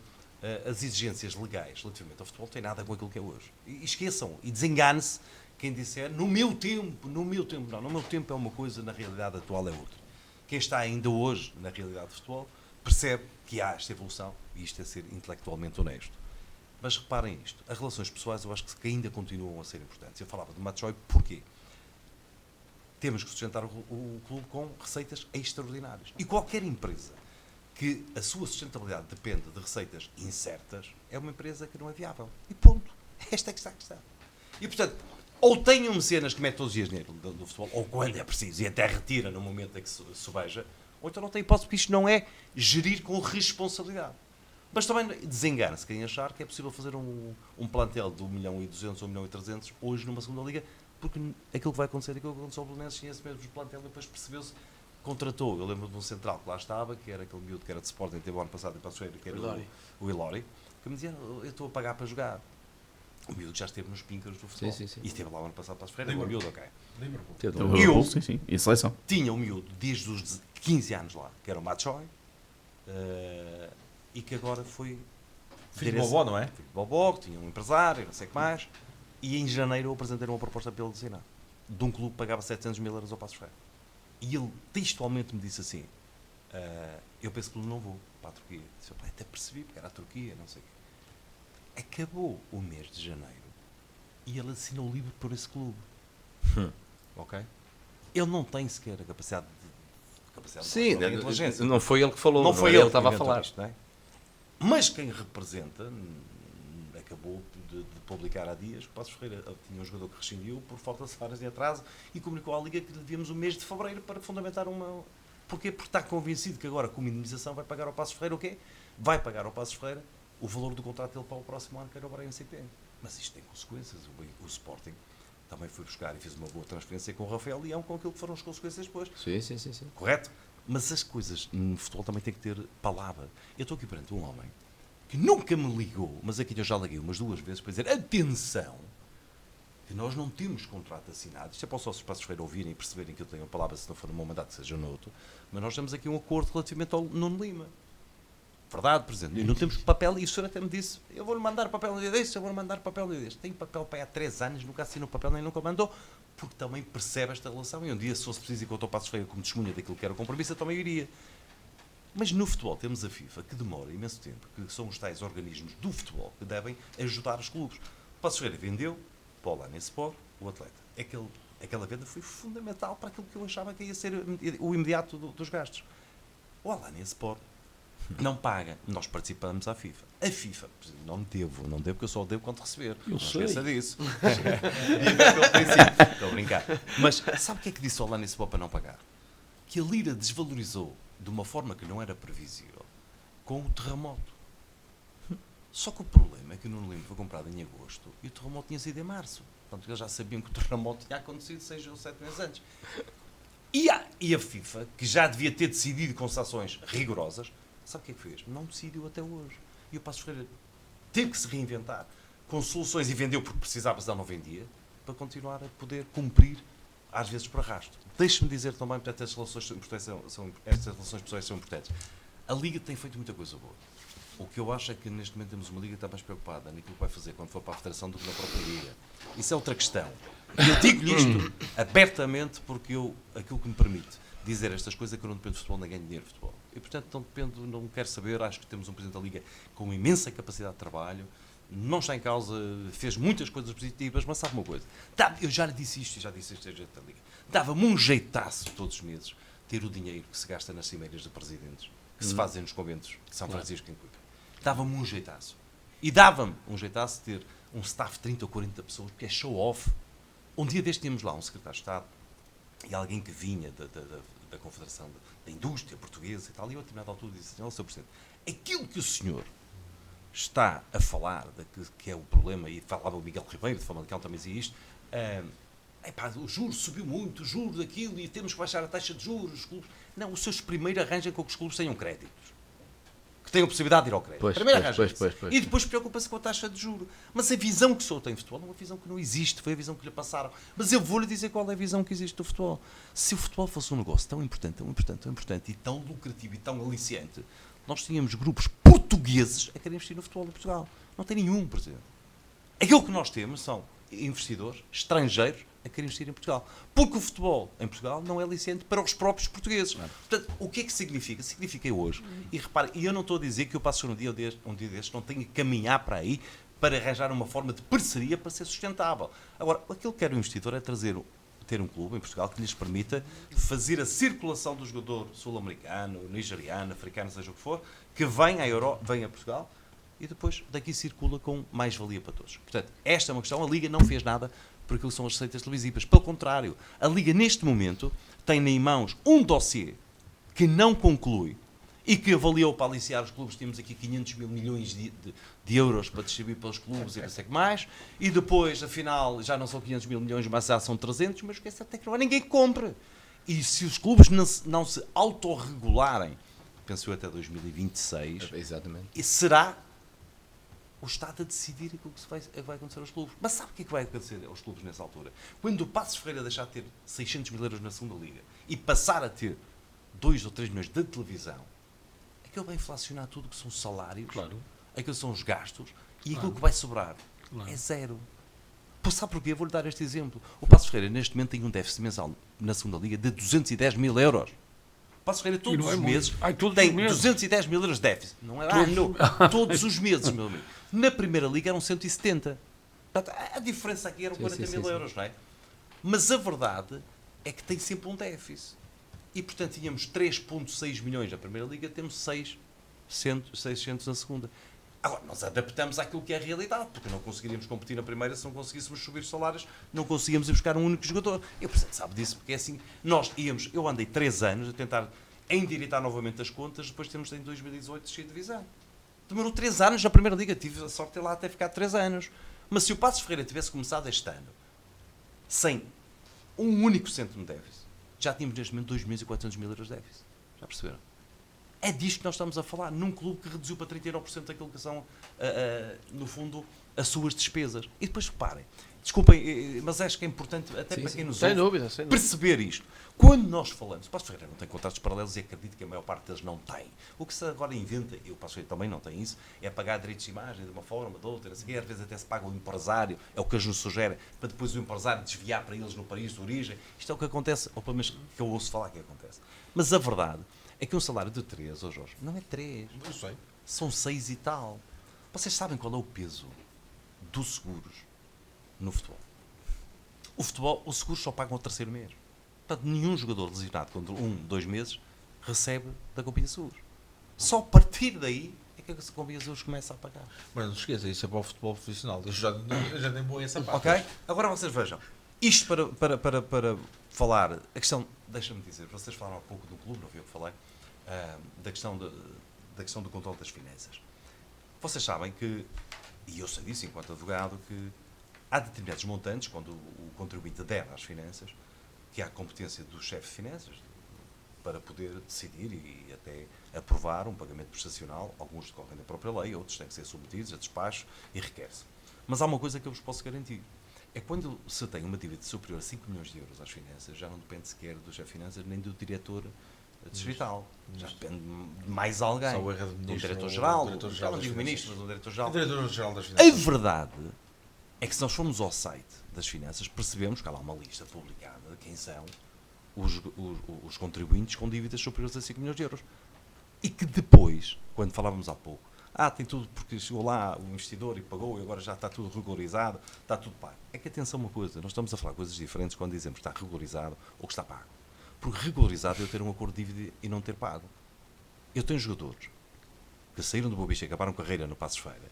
as exigências legais relativamente ao futebol têm nada com aquilo que é hoje. E esqueçam, e desengane-se quem disser, no meu tempo, não, no meu tempo é uma coisa, na realidade atual é outra. Quem está ainda hoje na realidade do futebol percebe que há esta evolução, e isto é ser intelectualmente honesto. Mas reparem isto, as relações pessoais eu acho que ainda continuam a ser importantes. Eu falava do Matsoi, porquê? Temos que sustentar o clube com receitas extraordinárias. E qualquer empresa que a sua sustentabilidade depende de receitas incertas é uma empresa que não é viável. E ponto. Esta é que está a questão. E, portanto, ou tem um mecenas que mete todos os dias dinheiro do futebol, ou quando é preciso, e até retira no momento em que se veja, ou então não tem hipótese, porque isto não é gerir com responsabilidade. Mas também desengana-se quem achar que é possível fazer um plantel de 1.200.000 ou 1.300.000 hoje numa segunda liga, porque aquilo que vai acontecer, aquilo que aconteceu ao Belenenses, tinha esse mesmo plantel, depois percebeu-se, contratou, eu lembro de um central que lá estava, que era aquele miúdo que era de Sporting, teve o ano passado em Passos Ferreira, que era o Ilori, que me dizia, eu estou a pagar para jogar. O miúdo que já esteve nos píncaros do futebol. Sim. E esteve lá o ano passado para Passos Ferreira, o miúdo, ok. Eu, sim. E a seleção? Tinha o miúdo desde os 15 anos lá, que era o Matsoi, e que agora foi... Filho de Bobó, não é? Filho de Bobó, que tinha um empresário, não sei o que mais, e em janeiro eu apresentei uma proposta para ele assinar, de um clube que pagava 700.000 euros ao Passos Ferreira. E ele textualmente me disse assim, eu penso que não vou para a Turquia. Disse, até percebi, porque era a Turquia, não sei o quê. Acabou o mês de janeiro e ele assinou livre por esse clube. Ok? Ele não tem sequer a capacidade Sim, de inteligência. não foi ele que falou, Não foi ele que estava a inventou falar. isto, não é? Mas quem representa acabou de publicar há dias que o Passos Ferreira tinha um jogador que rescindiu por falta de salários em atraso e comunicou à Liga que lhe devíamos o mês de fevereiro para fundamentar uma... Porquê? Porque está convencido que agora com a indemnização vai pagar ao Passos Ferreira o quê? Vai pagar ao Passos Ferreira o valor do contrato dele para o próximo ano, que era o Braga CPN. Mas isto tem consequências. O Sporting também foi buscar e fez uma boa transferência com o Rafael Leão, com aquilo que foram as consequências depois. Sim. Correto? Mas as coisas no futebol também têm que ter palavra. Eu estou aqui perante um homem que nunca me ligou, mas aqui eu já liguei umas 2 vezes para dizer, atenção, que nós não temos contrato assinado. Isto é para os sócios Passos Ferreira ouvirem e perceberem que eu tenho a palavra, se não for no meu mandato, seja no outro. Mas nós temos aqui um acordo relativamente ao Nuno Lima. Verdade, Presidente? E não temos papel, e o senhor até me disse, eu vou-lhe mandar papel no dia deste, eu vou-lhe mandar papel no dia deste. Tem papel para aí há 3 anos, nunca assinou papel, nem nunca mandou, porque também percebe esta relação. E um dia, se fosse preciso encontrar o Passos Ferreira como testemunha daquilo que era o compromisso, eu também iria. Mas no futebol temos a FIFA, que demora imenso tempo, que são os tais organismos do futebol que devem ajudar os clubes. O Passos Ferreira vendeu para o Lanensport o atleta. Aquela venda foi fundamental para aquilo que eu achava que ia ser o imediato dos gastos. O Lanensport não paga. Nós participamos à FIFA. A FIFA, não devo, porque eu só devo quando receber. Eu não sei. esqueça disso. Pelo princípio. Estou a brincar. Mas sabe o que é que disse o Lanensport para não pagar? Que a lira desvalorizou de uma forma que não era previsível com o terremoto. Só que o problema é que o Nuno Lima foi comprado em agosto e o terremoto tinha sido em março. Portanto, eles já sabiam que o terremoto tinha acontecido 6 ou 7 meses antes. E a FIFA, que já devia ter decidido com sanções rigorosas, sabe o que é que fez? Não decidiu até hoje. E o Passos Ferreira teve que se reinventar com soluções e vendeu porque precisava, senão não vendia, para continuar a poder cumprir, às vezes por arrasto. Deixe-me dizer também, portanto, estas relações pessoais são importantes. A Liga tem feito muita coisa boa. O que eu acho é que neste momento temos uma Liga que está mais preocupada naquilo que vai fazer quando for para a Federação do que na própria Liga. Isso é outra questão. E eu digo-lhe isto abertamente porque aquilo que me permite dizer estas coisas é que eu não dependo de futebol, nem ganho dinheiro de futebol. E portanto não quero saber, acho que temos um Presidente da Liga com imensa capacidade de trabalho, não está em causa, fez muitas coisas positivas, mas sabe uma coisa? Eu já lhe disse isto e já disse isto a gente da Liga. Dava-me um jeitaço todos os meses ter o dinheiro que se gasta nas cimeiras de presidentes, que se fazem nos conventos de São Francisco em Coimbra. Dava-me um jeitaço. E dava-me um jeitaço ter um staff de 30 ou 40 pessoas, porque é show-off. Um dia deste tínhamos lá um secretário de Estado e alguém que vinha da Confederação da Indústria Portuguesa e tal, e eu a determinada altura disse, Sr. Presidente, aquilo que o senhor está a falar, que é o problema, e falava o Miguel Ribeiro, de Famalicão também dizia isto, o juro subiu muito, o juro daquilo, e temos que baixar a taxa de juros, os clubes... Não, os seus primeiro arranjem com que os clubes tenham créditos. Que tenham a possibilidade de ir ao crédito. Primeiro arranjem isso. E depois preocupa-se com a taxa de juros. Mas a visão que o senhor tem de futebol é uma visão que não existe, foi a visão que lhe passaram. Mas eu vou-lhe dizer qual é a visão que existe do futebol. Se o futebol fosse um negócio tão importante, e tão lucrativo e tão aliciante, nós tínhamos grupos portugueses a querer investir no futebol de Portugal. Não tem nenhum, Presidente. Aquilo que nós temos são investidores estrangeiros a querer investir em Portugal. Porque o futebol em Portugal não é aliciente para os próprios portugueses. Portanto, o que é que significa? Significa hoje. E repare, eu não estou a dizer que eu passo um dia destes não tenho que caminhar para aí para arranjar uma forma de parceria para ser sustentável. Agora, aquilo que quer o investidor é ter um clube em Portugal que lhes permita fazer a circulação do jogador sul-americano, nigeriano, africano, seja o que for, que vem a Portugal e depois daqui circula com mais-valia para todos. Portanto, esta é uma questão. A Liga não fez nada por aquilo que são as receitas televisivas. Pelo contrário, a Liga neste momento tem em mãos um dossiê que não conclui e que avaliou para aliciar os clubes. Temos aqui 500 mil milhões de euros para distribuir pelos clubes e não sei o que mais, e depois, afinal, já não são 500 mil milhões, mas já são 300, mas o que é certo é que não há ninguém que compre. E se os clubes não se autorregularem, penso eu até 2026, Exatamente. e será o Estado a decidir aquilo que vai acontecer aos clubes. Mas sabe o que é que vai acontecer aos clubes nessa altura? Quando o Passos Ferreira deixar de ter 600 mil euros na segunda liga e passar a ter 2 ou 3 milhões de televisão, aquilo vai inflacionar tudo o que são os salários, aquilo que são os gastos, e aquilo que vai sobrar é zero. Pô, sabe porquê? Eu vou-lhe dar este exemplo. O Passos Ferreira neste momento tem um déficit mensal na segunda liga de 210 mil euros. O Passos Ferreira todos os meses tem 210 mil euros de déficit. Não é todos os meses, meu amigo. Na primeira liga eram 170. Portanto, a diferença aqui eram 40 mil euros, não é? Mas a verdade é que tem sempre um déficit. E, portanto, tínhamos 3,6 milhões na primeira liga, temos 600 na segunda. Agora, nós adaptamos àquilo que é a realidade, porque não conseguiríamos competir na primeira se não conseguíssemos subir os salários, não conseguíamos ir buscar um único jogador. Eu, por exemplo, sabe disso, porque é assim, eu andei 3 anos a tentar endireitar novamente as contas, depois temos em 2018 descer de divisão. Demorou 3 anos na primeira liga, tive a sorte de ir lá até ficar 3 anos. Mas se o Passos Ferreira tivesse começado este ano sem um único cêntimo de déficit, já tínhamos neste momento 2.400 mil euros de déficit. Já perceberam? É disto que nós estamos a falar, num clube que reduziu para 39% daquilo que são, no fundo, as suas despesas. E depois reparem, desculpem, mas acho que é importante, até para quem nos ouve, perceber isto. Quando nós falamos, o Passos Ferreira não tem contratos paralelos e acredito que a maior parte deles não tem. O que se agora inventa, e o Passos Ferreira também não tem isso, é pagar direitos de imagem de uma forma, de outra, assim, às vezes até se paga o empresário, é o que nos sugere, para depois o empresário desviar para eles no país de origem. Isto é o que acontece, ou pelo menos que eu ouço falar que acontece. Mas a verdade é que um salário de 3, Jorge, não é 3. Eu sei. São 6 e tal. Vocês sabem qual é o peso dos seguros no futebol? Os seguros só pagam ao terceiro mês. Portanto, nenhum jogador lesionado com 2 meses recebe da Companhia de Seguros. Só a partir daí é que a Companhia de Seguros começa a pagar. Mas não se esqueça, isso é para o futebol profissional. Eu já nem vou a essa parte. Ok? Agora vocês vejam. Isto para falar, a questão, deixa-me dizer, vocês falaram há pouco do clube, não foi eu que falei, da questão do controle das finanças. Vocês sabem que, e eu sei disso enquanto advogado, que há determinados montantes, quando o contribuinte adere às finanças, que há a competência do chefe de finanças para poder decidir e até aprovar um pagamento prestacional. Alguns decorrem da própria lei, outros têm que ser submetidos a despacho e requer-se. Mas há uma coisa que eu vos posso garantir. É quando se tem uma dívida superior a 5 milhões de euros às finanças, já não depende sequer do chefe de finanças nem do diretor distrital. Já depende de mais alguém. Só o erro do diretor-geral. Diretor-geral Não digo ministro, mas do diretor-geral. Diretor-geral das A finanças. verdade é que se nós formos ao site das finanças, percebemos que há lá uma lista publicada de quem são os contribuintes com dívidas superiores a 5 milhões de euros. E que depois, quando falávamos há pouco, tem tudo porque chegou lá o investidor e pagou e agora já está tudo regularizado, está tudo pago. É que atenção uma coisa, nós estamos a falar coisas diferentes quando dizemos que está regularizado ou que está pago. Porque regularizado é eu ter um acordo de dívida e não ter pago. Eu tenho jogadores que saíram do Boa Vista e acabaram carreira no Passos Ferreira,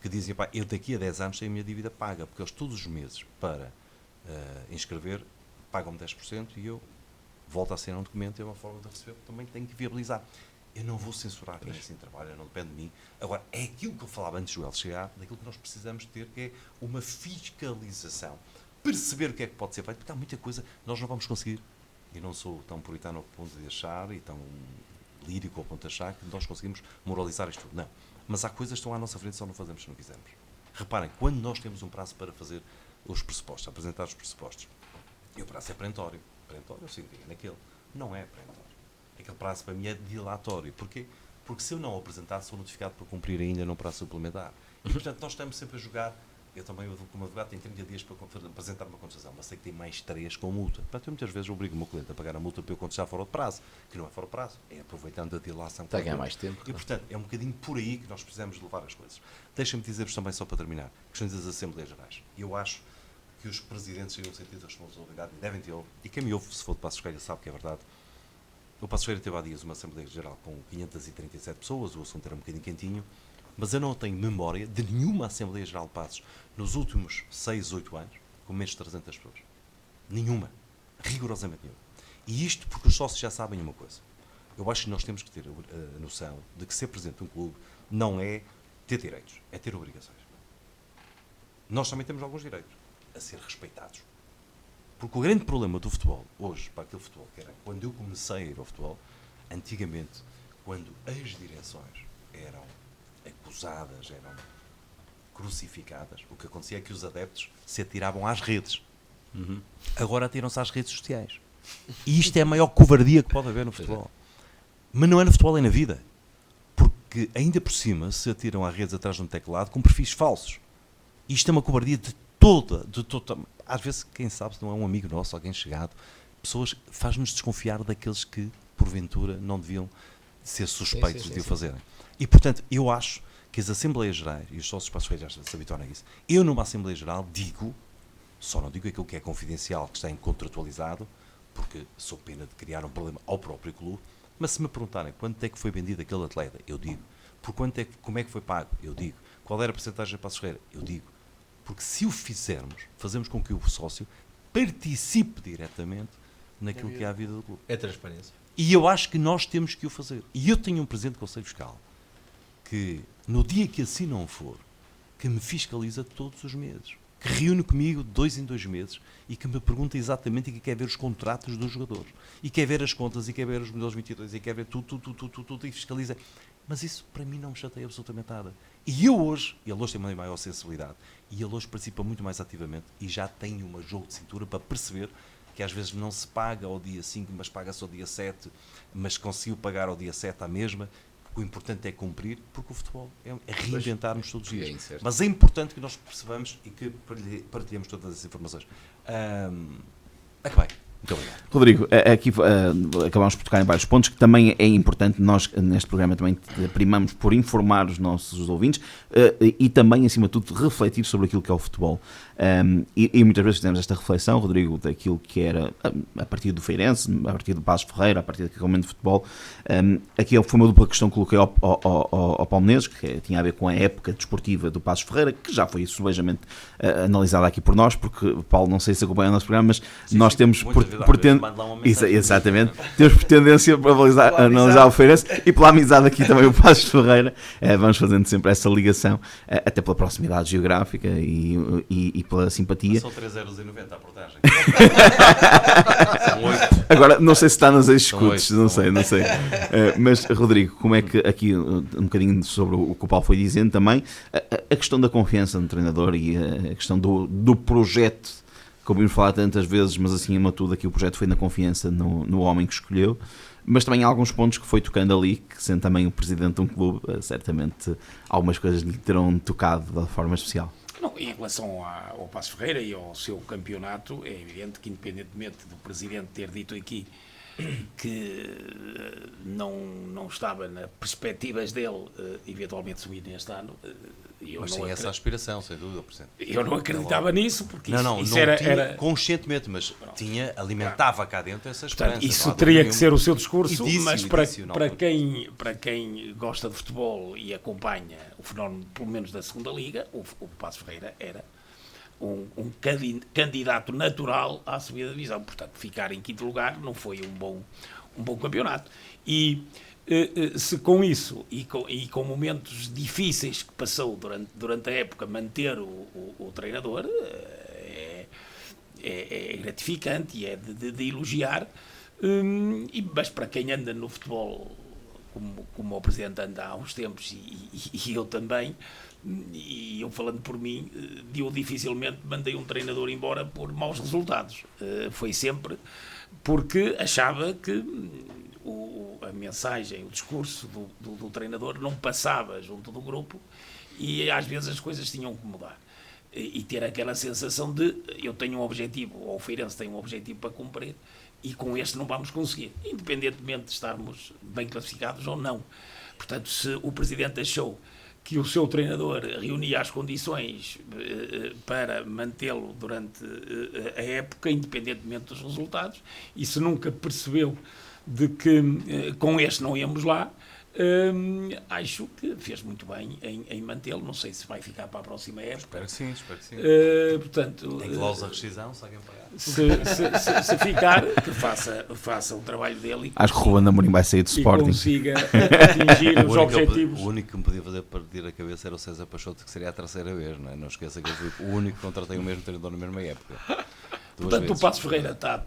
que dizem, eu daqui a 10 anos tenho a minha dívida paga, porque eles todos os meses para inscrever pagam-me 10% e eu volto a assinar um documento e é uma forma de receber, também tenho que viabilizar. Eu não vou censurar quem assim trabalha, não depende de mim. Agora, é aquilo que eu falava antes do LCA, daquilo que nós precisamos ter, que é uma fiscalização. Perceber o que é que pode ser feito, porque há muita coisa nós não vamos conseguir. E não sou tão puritano ao ponto de achar, e tão lírico ao ponto de achar, que nós conseguimos moralizar isto tudo. Não. Mas há coisas que estão à nossa frente, só não fazemos se não quisermos. Reparem, quando nós temos um prazo para fazer os pressupostos, apresentar os pressupostos, e o prazo é perentório. Perentório, sim, naquele. Não é perentório. Aquele prazo para mim é dilatório. Porquê? Porque se eu não apresentar, sou notificado para cumprir ainda num prazo suplementar. E, portanto, nós estamos sempre a jogar Eu também, como advogado, tenho 30 dias para apresentar uma contestação, mas sei que tem mais 3 com multa. Portanto, eu muitas vezes obrigo o meu cliente a pagar a multa para eu contestar fora de prazo, que não é fora de prazo, é aproveitando a dilação. Está a ganhar mais tempo. E, portanto, é um bocadinho por aí que nós precisamos de levar as coisas. Deixem-me dizer-vos também, só para terminar, questões das Assembleias Gerais. Eu acho que os presidentes têm um sentido de responsabilidade e devem ter, e quem me ouve, se for de Passos Ferreira, sabe que é verdade. O Passos Ferreira teve há dias uma Assembleia Geral com 537 pessoas, o assunto era um bocadinho quentinho, mas eu não tenho memória de nenhuma Assembleia Geral de Passos nos últimos 6, 8 anos com menos de 300 pessoas. Nenhuma. Rigorosamente nenhuma. E isto porque os sócios já sabem uma coisa. Eu acho que nós temos que ter a noção de que ser presidente de um clube não é ter direitos, é ter obrigações. Nós também temos alguns direitos a ser respeitados. Porque o grande problema do futebol, hoje, para aquele futebol que era quando eu comecei a ir ao futebol, antigamente, quando as direções eram acusadas, eram crucificadas, o que acontecia é que os adeptos se atiravam às redes. Agora atiram-se às redes sociais. E isto é a maior covardia que pode haver no futebol. Mas não é no futebol, é na vida. Porque ainda por cima se atiram às redes atrás de um teclado com perfis falsos. E isto é uma covardia de toda. Às vezes, quem sabe, se não é um amigo nosso, alguém chegado, pessoas faz-nos desconfiar daqueles que, porventura, não deviam ser suspeitos de o fazerem. E, portanto, eu acho que as Assembleias Gerais, e os sócios Passos Ferreira já se habituaram a isso, eu numa Assembleia Geral digo, só não digo aquilo que é confidencial, que está contratualizado, porque sou pena de criar um problema ao próprio clube, mas se me perguntarem quanto é que foi vendido aquele atleta, eu digo. Por quanto é que, como é que foi pago, eu digo. Qual era a percentagem de Passos Ferreira, eu digo. Porque se o fizermos, fazemos com que o sócio participe diretamente naquilo que é a vida do clube. É transparência. E eu acho que nós temos que o fazer. E eu tenho um presidente do Conselho Fiscal que, no dia que assim não for, que me fiscaliza todos os meses, que reúne comigo de 2 em 2 meses e que me pergunta exatamente e que quer ver os contratos dos jogadores, e quer ver as contas, e quer ver os modelos 22, e quer ver tudo, e fiscaliza. Mas isso, para mim, não me chateia absolutamente nada. E eu hoje, ele hoje tem uma maior sensibilidade, e ele hoje participa muito mais ativamente, e já tem um jogo de cintura para perceber que às vezes não se paga ao dia 5, mas paga-se ao dia 7, mas conseguiu pagar ao dia 7 à mesma. O importante é cumprir, porque o futebol é reinventarmos todos os dias. Mas é importante que nós percebamos e que partilhemos todas as informações. Acabei. Muito obrigado. Rodrigo, aqui acabamos por tocar em vários pontos que também é importante. Nós, neste programa, também primamos por informar os nossos ouvintes e também, acima de tudo, refletir sobre aquilo que é o futebol. E muitas vezes fizemos esta reflexão, Rodrigo, daquilo que era a partir do Feirense, a partir do Passos Ferreira, a partir daquele momento de futebol. Aqui foi uma dupla questão que coloquei ao Palmeiras, que tinha a ver com a época desportiva do Passos Ferreira, que já foi subejamente analisada aqui por nós, porque, Paulo, não sei se acompanha o nosso programa, mas nós temos exatamente, temos por tendência para analisar o Feirense e pela amizade aqui também o Passos Ferreira. Vamos fazendo sempre essa ligação, até pela proximidade geográfica e pela simpatia. São 3,90€ a portagem. São 8. Agora, não sei se está nos escutos, não sei. Mas, Rodrigo, como é que aqui, um bocadinho sobre o que o Paulo foi dizendo também, a questão da confiança no treinador e a questão do projeto, que ouvimos falar tantas vezes, mas assim, acima de tudo, aqui o projeto foi na confiança no homem que escolheu, mas também há alguns pontos que foi tocando ali, que sendo também o presidente de um clube, certamente algumas coisas lhe terão tocado de forma especial. Não, em relação ao Passos Ferreira e ao seu campeonato, é evidente que, independentemente do presidente ter dito aqui que não estava nas perspectivas dele eventualmente subir neste ano, mas tinha essa aspiração, sem dúvida, Presidente. Eu não acreditava nisso, porque não isso era era conscientemente, mas alimentava cá dentro essa esperança. Portanto, isso teria que ser o seu discurso, mas para quem gosta de futebol e acompanha o fenómeno, pelo menos da segunda Liga, o Passos Ferreira era um candidato natural à subida da divisão. Portanto, ficar em quinto lugar não foi um bom campeonato. E se com isso e com momentos difíceis que passou durante a época, manter o treinador é gratificante e é de elogiar, mas para quem anda no futebol como o Presidente anda há uns tempos e eu também, e eu falando por mim, eu dificilmente mandei um treinador embora por maus resultados. Foi sempre porque achava que a mensagem, o discurso do treinador não passava junto do grupo e às vezes as coisas tinham que mudar. e ter aquela sensação de eu tenho um objetivo, ou o Feirense tem um objetivo para cumprir, e com este não vamos conseguir, independentemente de estarmos bem classificados ou não. Portanto, se o Presidente achou que o seu treinador reunia as condições para mantê-lo durante a época, independentemente dos resultados, e se nunca percebeu de que com este não íamos lá, acho que fez muito bem em mantê-lo. Não sei se vai ficar para a próxima época. Espero que sim. Portanto, Tem cláusula de rescisão, se alguém pagar. se ficar, que faça o trabalho dele Acho que o Ruben Amorim vai sair do e Sporting. consiga atingir os objetivos. O único que me podia fazer perder a cabeça era o César Peixoto, que seria a terceira vez, não é? Não esqueça que eu fui o único que contratei o mesmo treinador na mesma época. Portanto, o Passos Ferreira está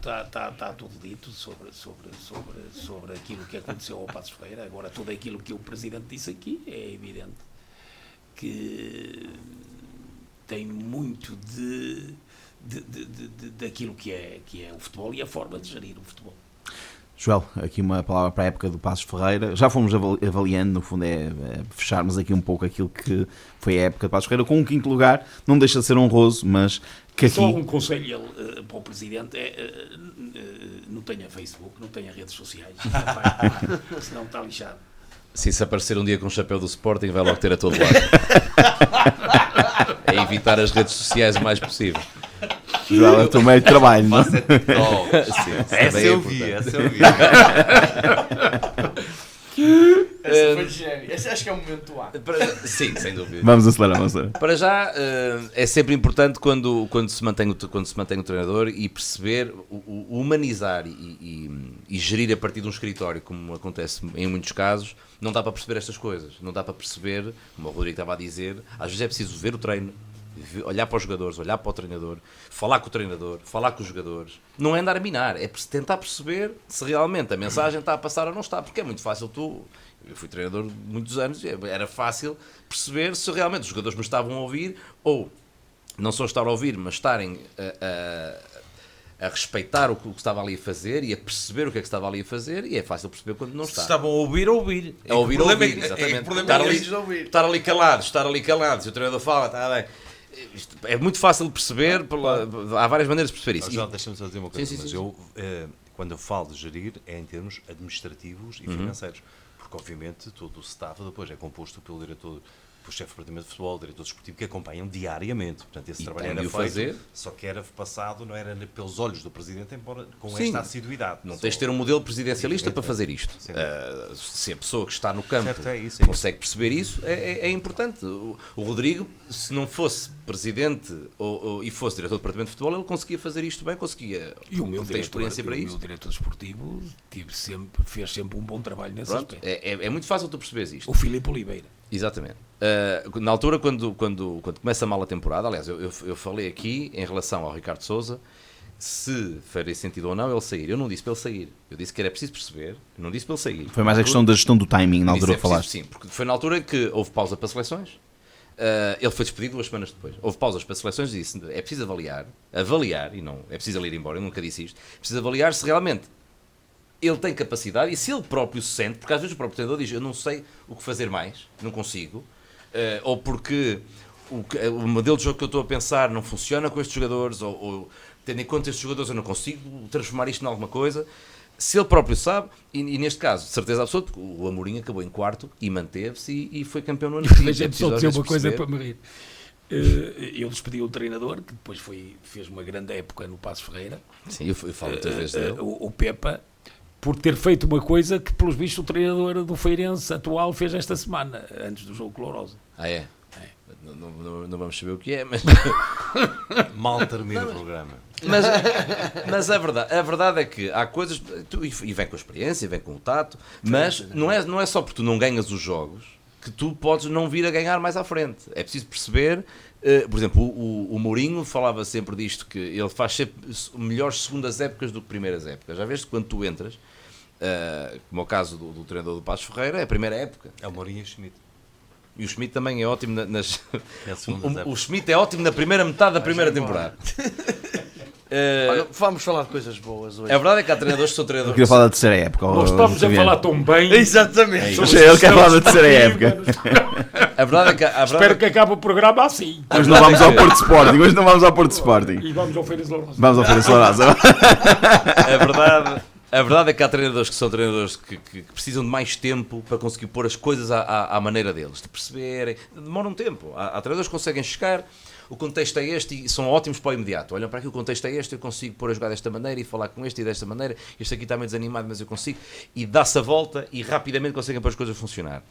tudo dito sobre aquilo que aconteceu ao Passos Ferreira. Agora, tudo aquilo que o Presidente disse aqui é evidente que tem muito daquilo que é o futebol e a forma de gerir o futebol. Joel, aqui uma palavra para a época do Passos Ferreira. Já fomos avaliando, no fundo é fecharmos aqui um pouco aquilo que foi a época do Passos Ferreira com um 5º lugar. Não deixa de ser honroso, mas que aqui... Só um conselho para o Presidente não tenha Facebook, não tenha redes sociais, senão está lixado. Se aparecer um dia com o chapéu do Sporting, vai logo ter a todo lado. É evitar as redes sociais o mais possível. Joel, é o teu meio de trabalho, não é? Essa eu vi. Essa foi gênio. Esse acho que é o momento A. Sim, sem dúvida. Vamos acelerar. Para já, é sempre importante quando se mantém o treinador e perceber, humanizar e gerir a partir de um escritório, como acontece em muitos casos. Não dá para perceber estas coisas. Não dá para perceber, como o Rodrigo estava a dizer, às vezes é preciso ver o treino, olhar para os jogadores, olhar para o treinador, falar com o treinador, falar com os jogadores. Não é andar a minar, é tentar perceber se realmente a mensagem está a passar ou não está, porque é muito fácil. Eu fui treinador muitos anos, era fácil perceber se realmente os jogadores me estavam a ouvir, ou não só estar a ouvir, mas estarem a respeitar o que estava ali a fazer e a perceber o que é que estava ali a fazer, e é fácil perceber quando não está. Se estavam a ouvir, ouvir. A ouvir, exatamente. Estar ali calados, e o treinador fala, está bem. É muito fácil de perceber, há várias maneiras de perceber isso. João, deixa-me só dizer uma coisa, Sim. mas eu, quando eu falo de gerir, é em termos administrativos e financeiros, porque obviamente todo o staff depois é composto pelo diretor, pelo chefe de departamento de futebol, diretor desportivo, que acompanham diariamente, portanto esse trabalho era feito, só que era passado, não era pelos olhos do Presidente, embora com esta assiduidade. Não tens de ter um modelo presidencialista para fazer isto. Se a pessoa que está no campo consegue perceber isso, é importante. O Rodrigo, se não fosse Presidente e fosse diretor do departamento de futebol, ele conseguia fazer isto bem, conseguia. E o meu tem experiência para isso. O meu diretor desportivo fez sempre um bom trabalho nesse aspecto. É muito fácil tu perceberes isto. O Filipe Oliveira. Exatamente. Na altura, quando começa mal a temporada, aliás, eu falei aqui em relação ao Ricardo Sousa, se faria sentido ou não ele sair. Eu não disse para ele sair. Eu disse que era preciso perceber. Eu não disse para ele sair. Foi mais a questão da gestão do timing na altura que falaste. Sim, porque foi na altura que houve pausa para seleções. Ele foi despedido 2 semanas depois. Houve pausas para seleções e disse: é preciso avaliar, e não é preciso ele ir embora. Eu nunca disse isto. É preciso avaliar se realmente ele tem capacidade e se ele próprio se sente, porque às vezes o próprio treinador diz: eu não sei o que fazer mais, não consigo, ou porque o modelo de jogo que eu estou a pensar não funciona com estes jogadores, ou tendo em conta estes jogadores eu não consigo transformar isto em alguma coisa. Se ele próprio sabe, e neste caso, de certeza absoluta, o Amorim acabou em 4º e manteve-se e foi campeão no ano seguinte. Deixa-me só dizer uma coisa para me rir. Eu despedi o treinador, que depois fez uma grande época no Passos Ferreira. Sim, eu falo muitas vezes dele. O Pepa, por ter feito uma coisa que, pelos vistos, o treinador do Feirense atual fez esta semana, antes do jogo com o Lourosa. É? Não vamos saber o que é, mas... Mal termina o programa. Mas a verdade é que há coisas... E vem com a experiência, vem com o tato, mas não é só porque tu não ganhas os jogos que tu podes não vir a ganhar mais à frente. É preciso perceber... por exemplo, o Mourinho falava sempre disto, que ele faz sempre melhores segundas épocas do que primeiras épocas. Já vês que quando tu entras, como é o caso do treinador do Passos Ferreira, é a primeira época. É o Mourinho e o Schmidt. E o Schmidt também é ótimo nas... O Schmidt é ótimo na primeira metade da primeira temporada. Olha, vamos falar de coisas boas hoje. A verdade é que há treinadores que são Eu treinadores... queria falar da terceira época. Nós estamos a falar tão bem. Exatamente. Ele quer falar da terceira época. A verdade é que... Espero que acabe o programa assim. Hoje não vamos ao Porto Sporting. Hoje não vamos ao Porto Sporting. E vamos ao Feiras Lourosa. Vamos ao Feiras Lourosa. A verdade é que há treinadores que são treinadores que precisam de mais tempo para conseguir pôr as coisas à maneira deles, de perceberem. Demora um tempo. Há treinadores que conseguem chegar, o contexto é este e são ótimos para o imediato. Olham para aqui, o contexto é este, eu consigo pôr a jogar desta maneira e falar com este e desta maneira. Este aqui está meio desanimado, mas eu consigo. E dá-se a volta e rapidamente conseguem pôr as coisas a funcionar.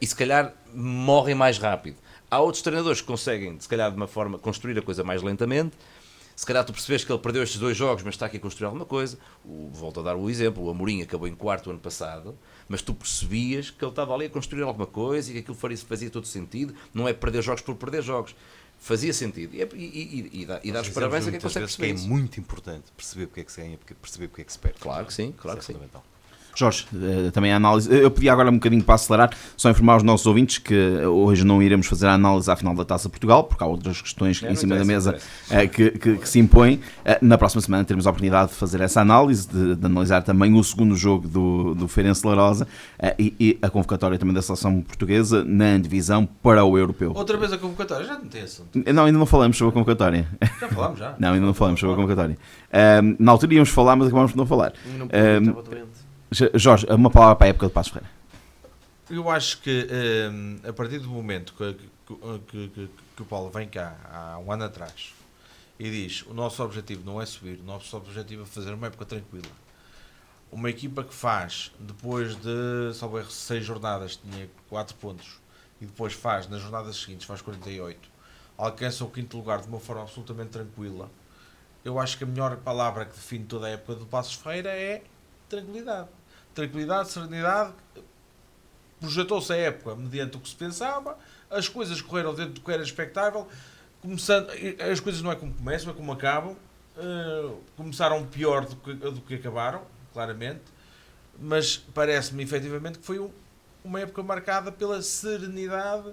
E se calhar morrem mais rápido. Há outros treinadores que conseguem, se calhar de uma forma, construir a coisa mais lentamente. Se calhar tu percebes que ele perdeu estes 2 jogos, mas está aqui a construir alguma coisa. Volto a dar o exemplo, o Amorim acabou em 4º ano passado, mas tu percebias que ele estava ali a construir alguma coisa e que aquilo fazia todo sentido. Não é perder jogos por perder jogos. Fazia sentido. E dá os parabéns a quem consegue perceber É isso. muito importante perceber porque é que se ganha, perceber porque é que se perde. Claro que sim, claro que sim. Fundamental. Jorge, também a análise. Eu pedi agora um bocadinho para acelerar, só informar os nossos ouvintes que hoje não iremos fazer a análise à final da Taça Portugal, porque há outras questões em cima da mesa que se impõem. Na próxima semana teremos a oportunidade de fazer essa análise, de analisar também o segundo jogo do Feirense Lourosa e a convocatória também da seleção portuguesa na divisão para o europeu. Outra vez a convocatória, já não tem assunto. Não, ainda não falamos sobre a convocatória. Já falámos, já? Não, ainda não falamos sobre a convocatória. Na altura íamos falar, mas acabamos por não falar. Não pude, estava doente. Jorge, uma palavra para a época de Passos Ferreira. Eu acho que a partir do momento que o Paulo vem cá, há um ano atrás, e diz: o nosso objetivo não é subir, o nosso objetivo é fazer uma época tranquila. Uma equipa que faz, depois de, salvo erro, 6 jornadas, tinha 4 pontos, e depois faz, nas jornadas seguintes, faz 48, alcança o 5º lugar de uma forma absolutamente tranquila. Eu acho que a melhor palavra que define toda a época do Passos Ferreira é tranquilidade. Tranquilidade, serenidade. Projetou-se a época mediante o que se pensava, as coisas correram dentro do que era expectável, as coisas não é como começam, é como acabam. Começaram pior do que acabaram, claramente, mas parece-me efetivamente que foi uma época marcada pela serenidade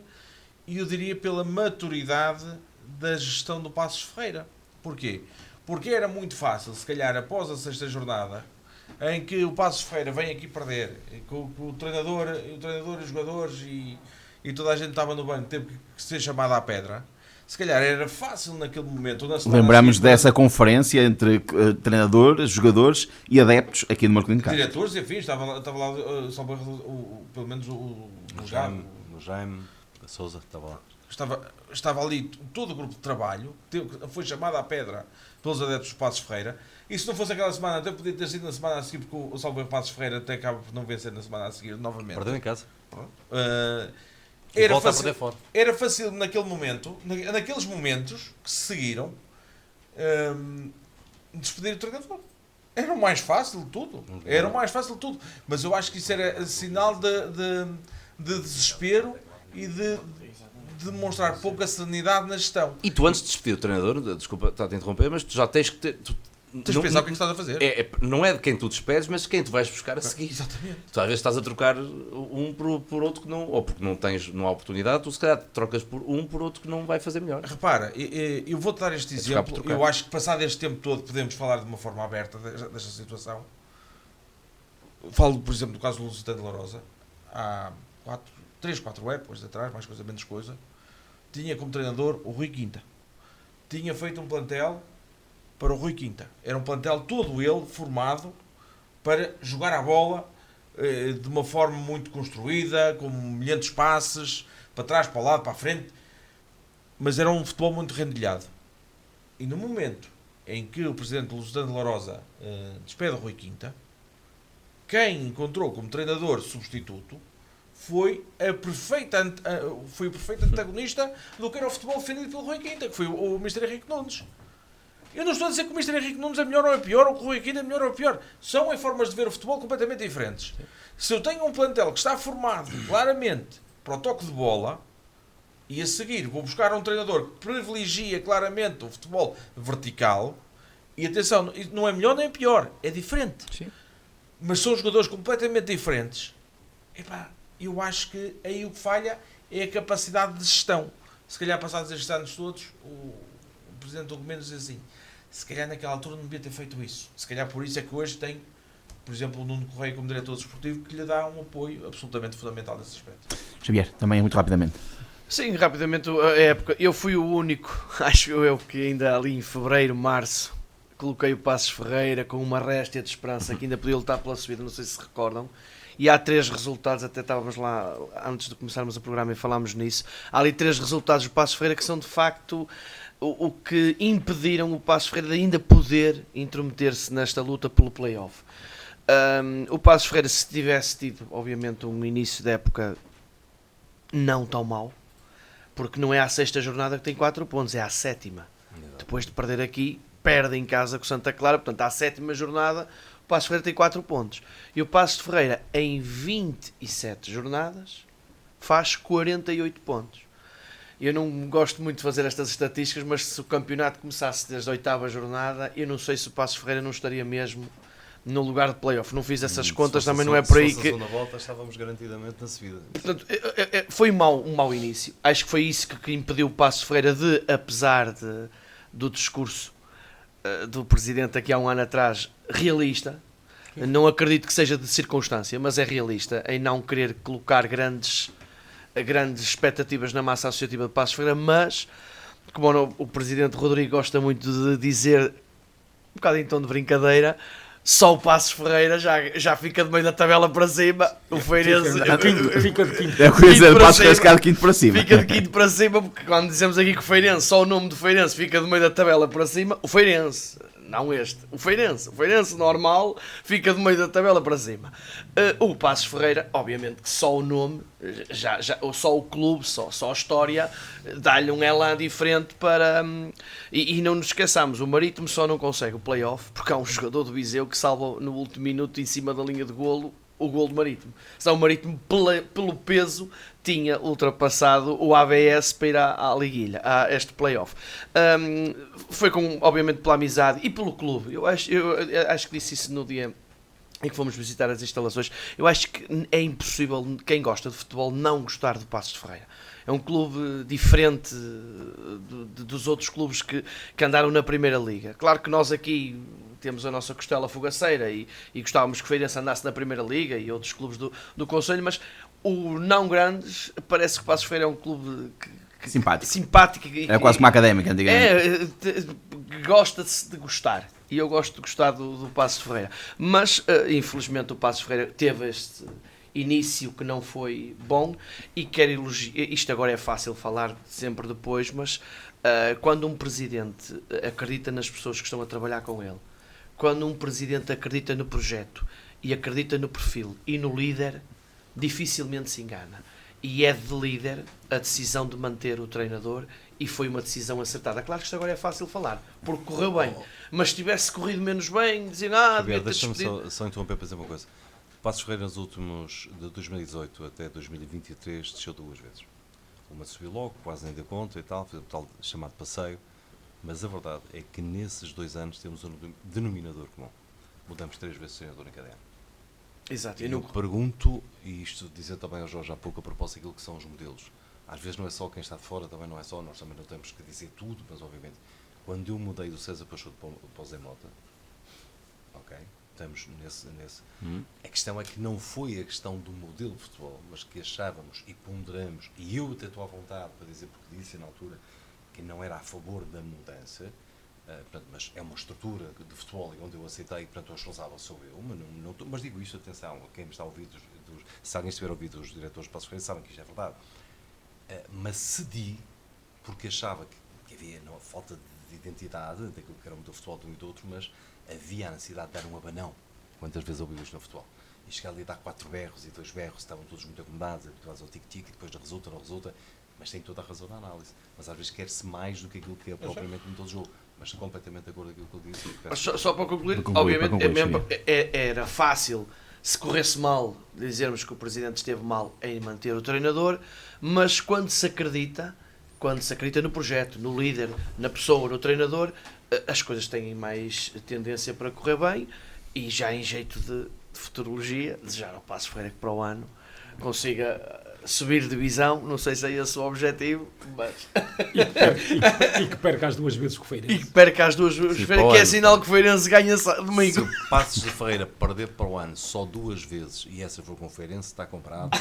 e eu diria pela maturidade da gestão do Passos Ferreira. Porquê? Porque era muito fácil, se calhar após a 6ª jornada, em que o Passos Ferreira vem aqui perder, com o treinador, os jogadores e toda a gente estava no banco, teve que ser chamado à pedra. Se calhar era fácil naquele momento. Lembramos dessa conferência entre treinadores, jogadores e adeptos aqui no Marcolino de Castro. Diretores, enfim, estava lá pelo menos o Jaime, a Sousa, estava lá. Estava ali todo o grupo de trabalho, foi chamado à pedra pelos adeptos do Passos Ferreira. E se não fosse aquela semana, até podia ter sido na semana a seguir, porque o Salve Passos Ferreira até acaba por não vencer na semana a seguir novamente. Perdeu em casa. Era fácil naquele momento, naqueles momentos que se seguiram, despedir o treinador. Era o mais fácil de tudo. Era o mais fácil de tudo. Mas eu acho que isso era sinal de desespero e de demonstrar pouca serenidade na gestão. E tu, antes de despedir o treinador, desculpa estar-te a interromper, mas tu já tens que ter... Tens de pensar o que é que estás a fazer. Não é de quem tu despedes, mas de quem tu vais buscar a seguir. Exatamente. Tu às vezes estás a trocar um por outro que não... Ou porque não há oportunidade, tu se calhar trocas por outro que não vai fazer melhor. Repara, eu vou-te dar este exemplo. Eu acho que passado este tempo todo podemos falar de uma forma aberta desta situação. Falo, por exemplo, do caso do Lusitano de Lourosa. Há 3, 4 épocas atrás, mais coisa, menos coisa. Tinha como treinador o Rui Quinta. Tinha feito um plantel para o Rui Quinta. Era um plantel todo ele formado para jogar a bola de uma forma muito construída, com milhentos passes, para trás, para o lado, para a frente, mas era um futebol muito rendilhado. E no momento em que o presidente do Lusitano de Lourosa despede o Rui Quinta, quem encontrou como treinador substituto foi o perfeito antagonista do que era o futebol defendido pelo Rui Quinta, que foi o Mr. Henrique Nunes. Eu não estou a dizer que o Mr. Henrique Nunes é melhor ou é pior, ou que o Rui Quinta é melhor ou é pior. São formas de ver o futebol completamente diferentes. Se eu tenho um plantel que está formado claramente para o toque de bola, e a seguir vou buscar um treinador que privilegia claramente o futebol vertical, e atenção, não é melhor nem é pior, é diferente. Sim. Mas são jogadores completamente diferentes. Eu acho que aí o que falha é a capacidade de gestão. Se calhar passados estes anos todos, o presidente do Gomes diz assim: se calhar naquela altura não devia ter feito isso. Se calhar por isso é que hoje tem, por exemplo, o Nuno Correia como diretor desportivo, que lhe dá um apoio absolutamente fundamental nesse aspecto. Xavier, também muito rapidamente. Sim, rapidamente, a época, eu fui o único, acho eu, que ainda ali em fevereiro, março, coloquei o Passos Ferreira com uma réstia de esperança que ainda podia lutar pela subida, não sei se recordam. E há 3 resultados, até estávamos lá antes de começarmos o programa e falámos nisso. Há ali 3 resultados do Passos Ferreira que são de facto o que impediram o Passos Ferreira de ainda poder intrometer-se nesta luta pelo play-off. O Passos Ferreira, se tivesse tido, obviamente, um início de época não tão mau, porque não é à 6ª jornada que tem 4 pontos, é à 7ª. Depois de perder aqui, perde em casa com Santa Clara, portanto, à 7ª jornada, o Passos Ferreira tem 4 pontos. E o Passos Ferreira, em 27 jornadas, faz 48 pontos. Eu não gosto muito de fazer estas estatísticas, mas se o campeonato começasse desde a 8ª jornada, eu não sei se o Passos Ferreira não estaria mesmo no lugar de play-off. Não fiz essas contas, também não é por aí que... Se fosse a segunda volta, estávamos garantidamente na subida. Portanto, foi um mau início. Acho que foi isso que impediu o Passos Ferreira de, apesar do discurso do Presidente aqui há um ano atrás, realista, não acredito que seja de circunstância, mas é realista, em não querer colocar grandes expectativas na massa associativa de Passos Ferreira, mas, como o Presidente Rodrigo gosta muito de dizer, um bocado em tom de brincadeira, só o Passos Ferreira já fica de meio da tabela para cima. O Feirense Fica de quinto. É coisa de Passos Ferreira ficar de quinto para cima. Fica de quinto para cima, porque quando dizemos aqui que o Feirense, só o nome do Feirense fica de meio da tabela para cima, o Feirense, não este, o Feirense normal fica de meio da tabela para cima. O Passos Ferreira, obviamente que só o nome, ou só o clube, só a história, dá-lhe um elan diferente para... E não nos esqueçamos, o Marítimo só não consegue o play-off porque há um jogador do Viseu que salva no último minuto em cima da linha de golo o golo do Marítimo. Só o Marítimo, pelo peso, tinha ultrapassado o AVS para ir à liguilha, a este play-off. Foi obviamente pela amizade e pelo clube. Eu acho que disse isso no dia em que fomos visitar as instalações. Eu acho que é impossível quem gosta de futebol não gostar do Passos de Ferreira. É um clube diferente dos outros clubes que andaram na Primeira Liga. Claro que nós aqui temos a nossa costela fogaceira e gostávamos que o Feirense andasse na Primeira Liga e outros clubes do Conselho, mas o não grandes, parece que o Passos Ferreira é um clube simpático. Era quase como uma académica, antigamente. Gosta-se de gostar. E eu gosto de gostar do Passos Ferreira. Mas, infelizmente, o Passos Ferreira teve este início que não foi bom e quero elogiar. Isto agora é fácil falar sempre depois, mas quando um presidente acredita nas pessoas que estão a trabalhar com ele, quando um presidente acredita no projeto e acredita no perfil e no líder, dificilmente se engana. E é de líder a decisão de manter o treinador e foi uma decisão acertada. Claro que isto agora é fácil falar, porque correu bem. Mas se tivesse corrido menos bem, diziam, devia ter Deixa-me despedido. só interromper para dizer uma coisa. Passos Ferreira nos últimos, de 2018 até 2023, desceu 2 vezes. Uma subiu logo, quase nem deu conta e tal, fez o tal chamado passeio. Mas a verdade é que nesses 2 anos temos um denominador comum. Mudamos 3 vezes de treinador em cada ano. Exato. Eu pergunto, e isto dizer também ao Jorge há pouco a propósito daquilo que são os modelos. Às vezes não é só quem está de fora, também não é só, nós também não temos que dizer tudo, mas obviamente, quando eu mudei do César Peixoto para o Zé Mota, ok, estamos nesse. A questão é que não foi a questão do modelo de futebol, mas que achávamos e ponderamos, e eu até estou à vontade para dizer, porque disse na altura, que não era a favor da mudança, portanto, mas é uma estrutura de futebol onde eu aceitei, portanto, o responsável sou eu, mas digo isto, atenção, a quem me está a ouvir, se alguém estiver a ouvir dos diretores de Passos Ferreira, sabem que isto é verdade. Mas cedi, porque achava que havia falta de identidade daquilo que era o futebol de um e do outro, mas havia a necessidade de dar um abanão. Quantas vezes ouvi isto no futebol? E chegar ali a dar 4 berros e 2 berros, estavam todos muito acomodados, habituados ao tic-tic, e depois não resulta, mas tem toda a razão na análise. Mas às vezes quer-se mais do que aquilo que é propriamente no todo jogo. Mas completamente de acordo com aquilo que eu disse. Mas só para concluir, obviamente, era fácil, se corresse mal, dizermos que o Presidente esteve mal em manter o treinador, mas quando se acredita no projeto, no líder, na pessoa, no treinador, as coisas têm mais tendência para correr bem e já em jeito de futurologia, desejar ao Passos Ferreira que para o ano consiga subir divisão, não sei se é esse o objetivo, mas... E que perca as 2 vezes com o E Feirense. que perca as 2 vezes, Sim, que para o é ano. sinal que o Feirense ganha domingo. Se o Passos de Ferreira perder para o ano só 2 vezes e essa for conferência, está comprado.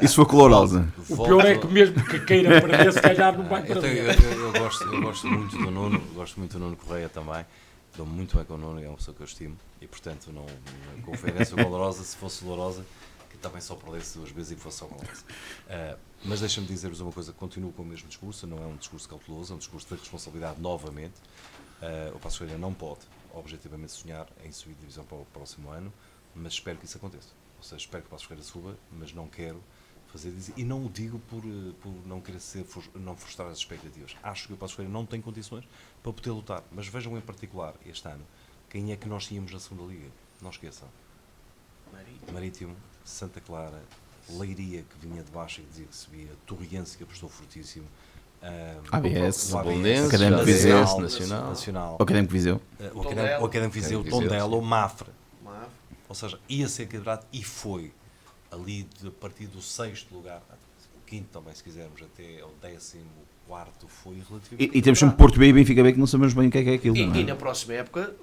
Isso foi colorosa. O pior é que mesmo que queira perder, se calhar não vai Eu, perder. eu gosto muito do Nuno, gosto muito do Nuno Correia também. Dou-me muito bem com o Nuno, é uma pessoa que eu estimo. E portanto, não conferência dolorosa, se fosse dolorosa, que também só perdesse 2 vezes e que fosse só dolorosa. Mas deixa-me dizer-vos uma coisa: continuo com o mesmo discurso, não é um discurso cauteloso, é um discurso de responsabilidade novamente. O Passos Ferreira não pode, objetivamente, sonhar em subir de divisão para o próximo ano, mas espero que isso aconteça. Ou seja, espero que o Passos Ferreira suba, mas não quero fazer isso. E não o digo por não querer não frustrar as expectativas. Acho que o Passos Ferreira não tem condições para poder lutar. Mas vejam em particular, este ano, quem é que nós tínhamos na segunda Liga. Não esqueçam. Marítimo, Santa Clara, Leiria, que vinha de baixo e que dizia que subia, Torriense, que apostou fortíssimo, ABS, o Bolonenses, Académico ABS, Viseu. Nacional. O Académico Viseu. o Académico Viseu, Viseu, Tondela, o Mafra. Ou seja, ia ser quebrado e foi ali a partir do 6º lugar, o 5º também, se quisermos, até ao 14º foi relativamente. E temos sempre Porto B e Benfica B que não sabemos bem o que é aquilo. não é? E na próxima época,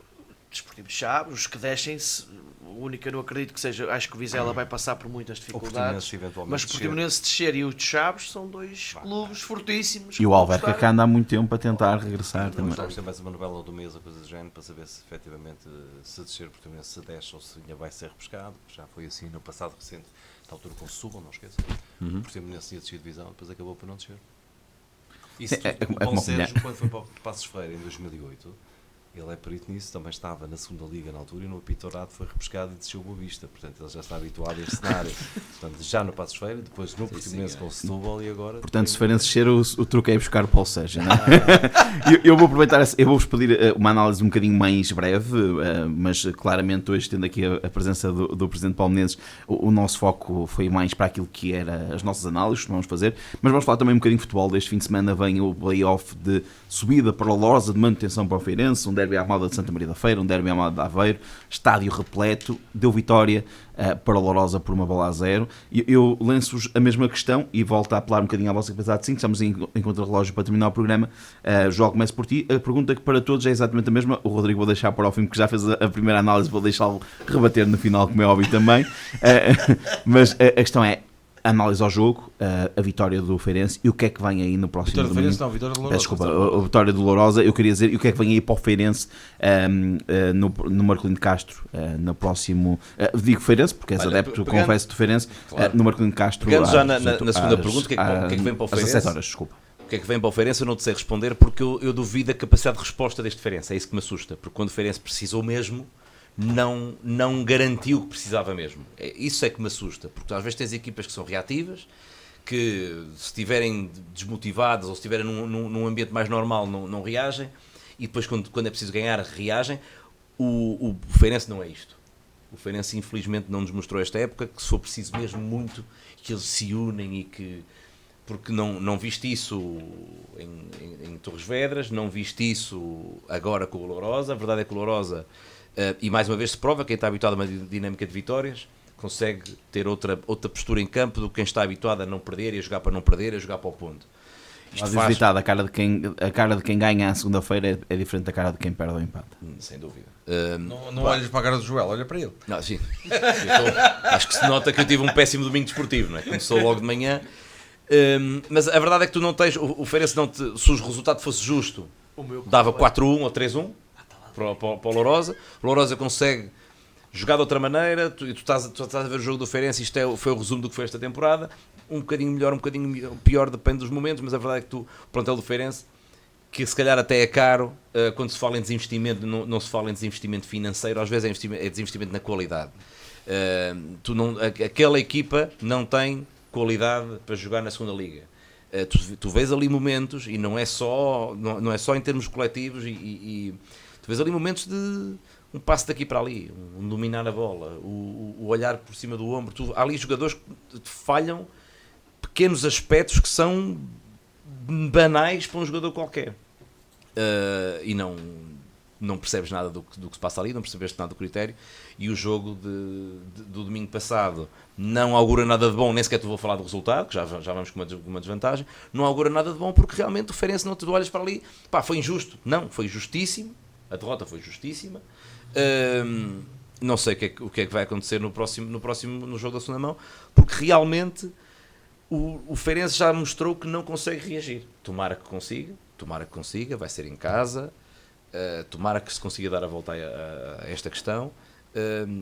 Desportivo de Chaves, os que descem-se, o único que eu não acredito que seja, acho que o Vizela vai passar por muitas dificuldades, Portimonense, eventualmente, mas o Portimonense descer e o de Chaves são 2 clubes fortíssimos. E o Alverca cá anda há muito tempo a tentar regressar também. Vamos ter mais uma novela do mês, ou coisa do género, para saber se efetivamente se descer o Portimonense se desce ou se ainda vai ser repescado. Já foi assim no passado recente, na altura com o Setúbal, não esqueçam. O Portimonense tinha descido de divisão, depois acabou por não descer. Isso como o a Sérgio, quando foi para o Passos Ferreira em 2008, ele é perito nisso, também estava na segunda Liga na altura e no apito-dourado foi repescado e desceu o Boa Vista. Portanto, ele já está habituado a este cenário. Portanto, já no Passos Ferreira, depois no Portimonense com o Setúbal e agora... Portanto, se forem descer, o truque é ir buscar o Paulo Sérgio. Não é? eu vou aproveitar, eu vou-vos pedir uma análise um bocadinho mais breve, mas claramente hoje, tendo aqui a presença do Presidente Palmeirense, o nosso foco foi mais para aquilo que era as nossas análises que vamos fazer, mas vamos falar também um bocadinho de futebol. Deste fim de semana vem o play-off de subida para a Lourosa, de manutenção para o Feirense, um derby à Armada de Santa Maria da Feira, um derby à Armada de Aveiro, estádio repleto, deu vitória para a Lourosa por 1-0. Eu lanço-vos a mesma questão e volto a apelar um bocadinho à vossa capacidade de 5, estamos em contra-relógio para terminar o programa. João, começo por ti. A pergunta que para todos é exatamente a mesma, o Rodrigo vou deixar para o fim porque já fez a primeira análise, vou deixá-lo rebater no final, como é óbvio também. Mas a questão é, análise ao jogo, a vitória do Feirense e o que é que vem aí no próximo Vitória do domingo. Feirense, não, Vitória do Lourosa. Desculpa, a vitória do Lourosa, eu queria dizer, e o que é que vem aí para o Feirense no Marcolino de Castro, no próximo, digo Feirense porque és Olha, adepto, pegando- confesso, do Feirense, Claro. no Marcolino de Castro. Pegando já às na 18 segunda pergunta, o que é que vem para o às Feirense? 17 horas, desculpa. O que é que vem para o Feirense? Eu não te sei responder porque eu duvido da capacidade de resposta deste Feirense. É isso que me assusta. Porque quando o Feirense precisou mesmo, não garantiu o que precisava mesmo. Isso é que me assusta. Porque às vezes tens equipas que são reativas, que se estiverem desmotivadas ou se estiverem num ambiente mais normal não reagem. E depois quando é preciso ganhar, reagem. O Feirense não é isto. O Feirense infelizmente não nos mostrou esta época que se for preciso mesmo muito que eles se unem e que... Porque não viste isso em Torres Vedras, não viste isso agora com o Lourosa. A verdade é que o Lourosa, e mais uma vez se prova, quem está habituado a uma dinâmica de vitórias, consegue ter outra postura em campo do que quem está habituado a não perder, e a jogar para não perder, e a jogar para o ponto. Isto Mas ditado, a cara de quem ganha à segunda-feira é diferente da cara de quem perde o empate. Sem dúvida. Não olhes para a cara do Joel, olha para ele. Não, sim. Acho que se nota que eu tive um péssimo domingo desportivo, não é? Começou logo de manhã. Mas a verdade é que tu não tens. O Feirense não te, se o resultado fosse justo, dava 4-1 ou 3-1 para o Lourosa. O Lourosa consegue jogar de outra maneira. Tu estás a ver o jogo do Feirense. Isto foi o resumo do que foi esta temporada. Um bocadinho melhor, um bocadinho pior, depende dos momentos. Mas a verdade é que o plantel do Feirense, que se calhar até é caro, quando se fala em desinvestimento, não se fala em desinvestimento financeiro, às vezes é desinvestimento na qualidade. Aquela equipa não tem qualidade para jogar na segunda liga. Tu vês ali momentos, e não é só em termos coletivos, e tu vês ali momentos de um passo daqui para ali, um dominar a bola, o olhar por cima do ombro. Há ali jogadores que falham pequenos aspectos que são banais para um jogador qualquer. E não percebes nada do que se passa ali, não percebeste nada do critério, e o jogo do domingo passado não augura nada de bom, nem sequer te vou falar do resultado, que já vamos com uma desvantagem, não augura nada de bom, porque realmente o Feirense, não te olhas para ali, pá, foi injusto. Não, foi justíssimo, a derrota foi justíssima. Não sei o que é que vai acontecer no jogo da segunda mão, porque realmente o Feirense já mostrou que não consegue reagir. Tomara que consiga, vai ser em casa, tomara que se consiga dar a volta a esta questão.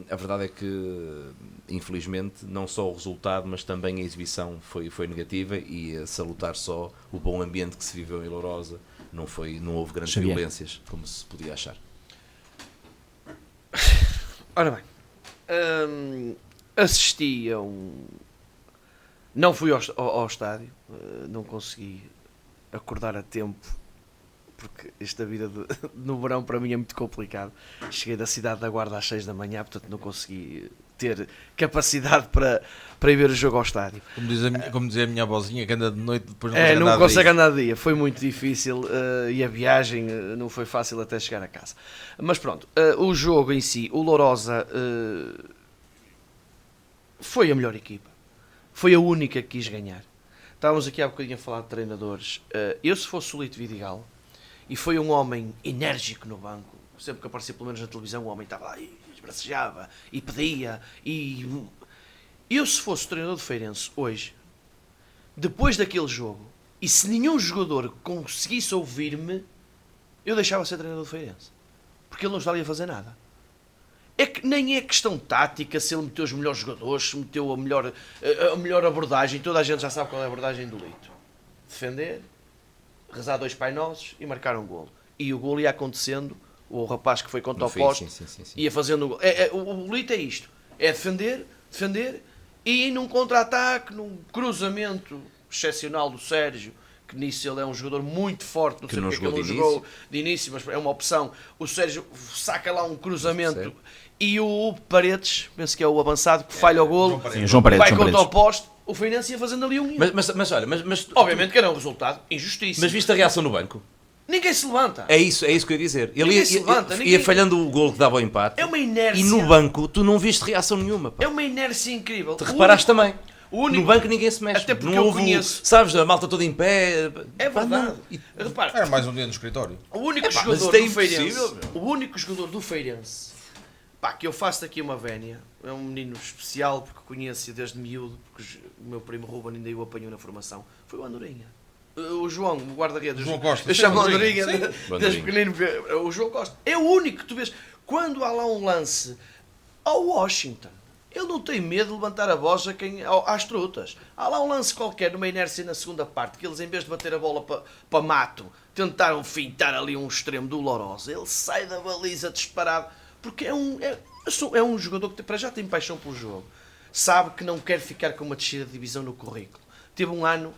A verdade é que, infelizmente, não só o resultado, mas também a exibição foi negativa, e a salutar só o bom ambiente que se viveu em Lourosa. Não houve grandes violências, como se podia achar. Ora bem, assisti a um... Não fui ao estádio, não consegui acordar a tempo, porque esta vida no verão para mim é muito complicado. Cheguei da cidade da Guarda às 6 da manhã, portanto não consegui ter capacidade para ir ver o jogo ao estádio. Como dizia a minha avózinha, que anda de noite, depois não consegue andar de dia. Foi muito difícil, e a viagem não foi fácil até chegar a casa. Mas pronto, o jogo em si, o Lourosa foi a melhor equipa. Foi a única que quis ganhar. Estávamos aqui há bocadinho a falar de treinadores. Eu, se fosse o Lito Vidigal, e foi um homem enérgico no banco, sempre que aparecia pelo menos na televisão, o homem estava lá e esbracejava e pedia. Eu, se fosse o treinador do Feirense hoje, depois daquele jogo, e se nenhum jogador conseguisse ouvir-me, eu deixava de ser treinador do Feirense, porque ele não está ali a fazer nada. É que nem é questão tática, se ele meteu os melhores jogadores, se meteu a melhor abordagem. Toda a gente já sabe qual é a abordagem do Lito: defender, rezar 2 Pai Nossos e marcar um golo. E o golo ia acontecendo, o rapaz que foi contra o poste ia fazendo o golo. O Lito é isto: é defender, e num contra-ataque, num cruzamento excepcional do Sérgio, que nisso ele é um jogador muito forte, não sei porque ele não jogou de início, mas é uma opção. O Sérgio saca lá um cruzamento, e o Paredes, penso que é o avançado, que falha o golo, João Paredes, vai contra o poste. O Feirense ia fazendo ali um... Mas olha, obviamente que era um resultado injustíssimo. Mas viste a reação no banco? Ninguém se levanta. É isso que eu ia dizer. Ele Ninguém ia falhando o golo que dava o empate. É uma inércia. E no banco tu não viste reação nenhuma. Pá. É uma inércia incrível. Te reparaste também. No banco ninguém se mexe. Até porque não eu conheço. Sabes, a malta toda em pé. É verdade. Repara, era mais um dia no escritório. O único jogador do Feirense, o único jogador do Feirense, pá, que eu faço daqui uma vénia, é um menino especial, porque conheço desde miúdo, porque o meu primo Ruben ainda o apanhou na formação, foi o Andorinha. O João, o guarda-redes. João Costa. Eu chamo o Andorinha desde pequenino. O João Costa. É o único que tu vês. Quando há lá um lance ao Washington, ele não tem medo de levantar a voz às trutas. Há lá um lance qualquer, numa inércia na segunda parte, que eles, em vez de bater a bola para mato, tentaram fintar ali um extremo do Lourosa. Ele sai da baliza disparado, porque é um jogador que para já tem paixão pelo jogo. Sabe que não quer ficar com uma descida de divisão no currículo. Teve um ano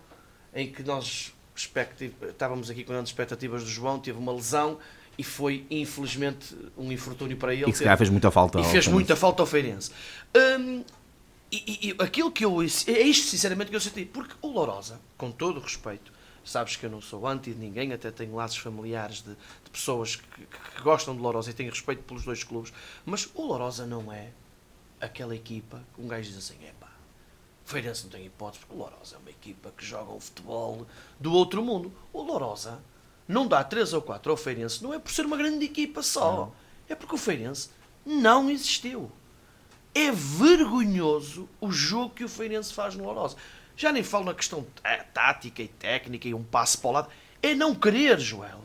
em que nós estávamos aqui com grandes expectativas do João, teve uma lesão e foi, infelizmente, um infortúnio para ele. E que se calhar fez muita falta. E fez muita falta ao Feirense. E aquilo que eu... É isto, sinceramente, que eu senti. Porque o Lourosa, com todo o respeito, sabes que eu não sou anti de ninguém, até tenho laços familiares de pessoas que gostam de Lourosa e têm respeito pelos dois clubes, mas o Lourosa não é aquela equipa que um gajo diz assim, epá, o Feirense não tem hipótese, porque o Lourosa é uma equipa que joga um futebol do outro mundo. O Lourosa não dá 3 ou 4 ao Feirense, não é por ser uma grande equipa só, não. É porque o Feirense não existiu. É vergonhoso o jogo que o Feirense faz no Lourosa. Já nem falo na questão tática e técnica e um passo para o lado. É não querer, Joel.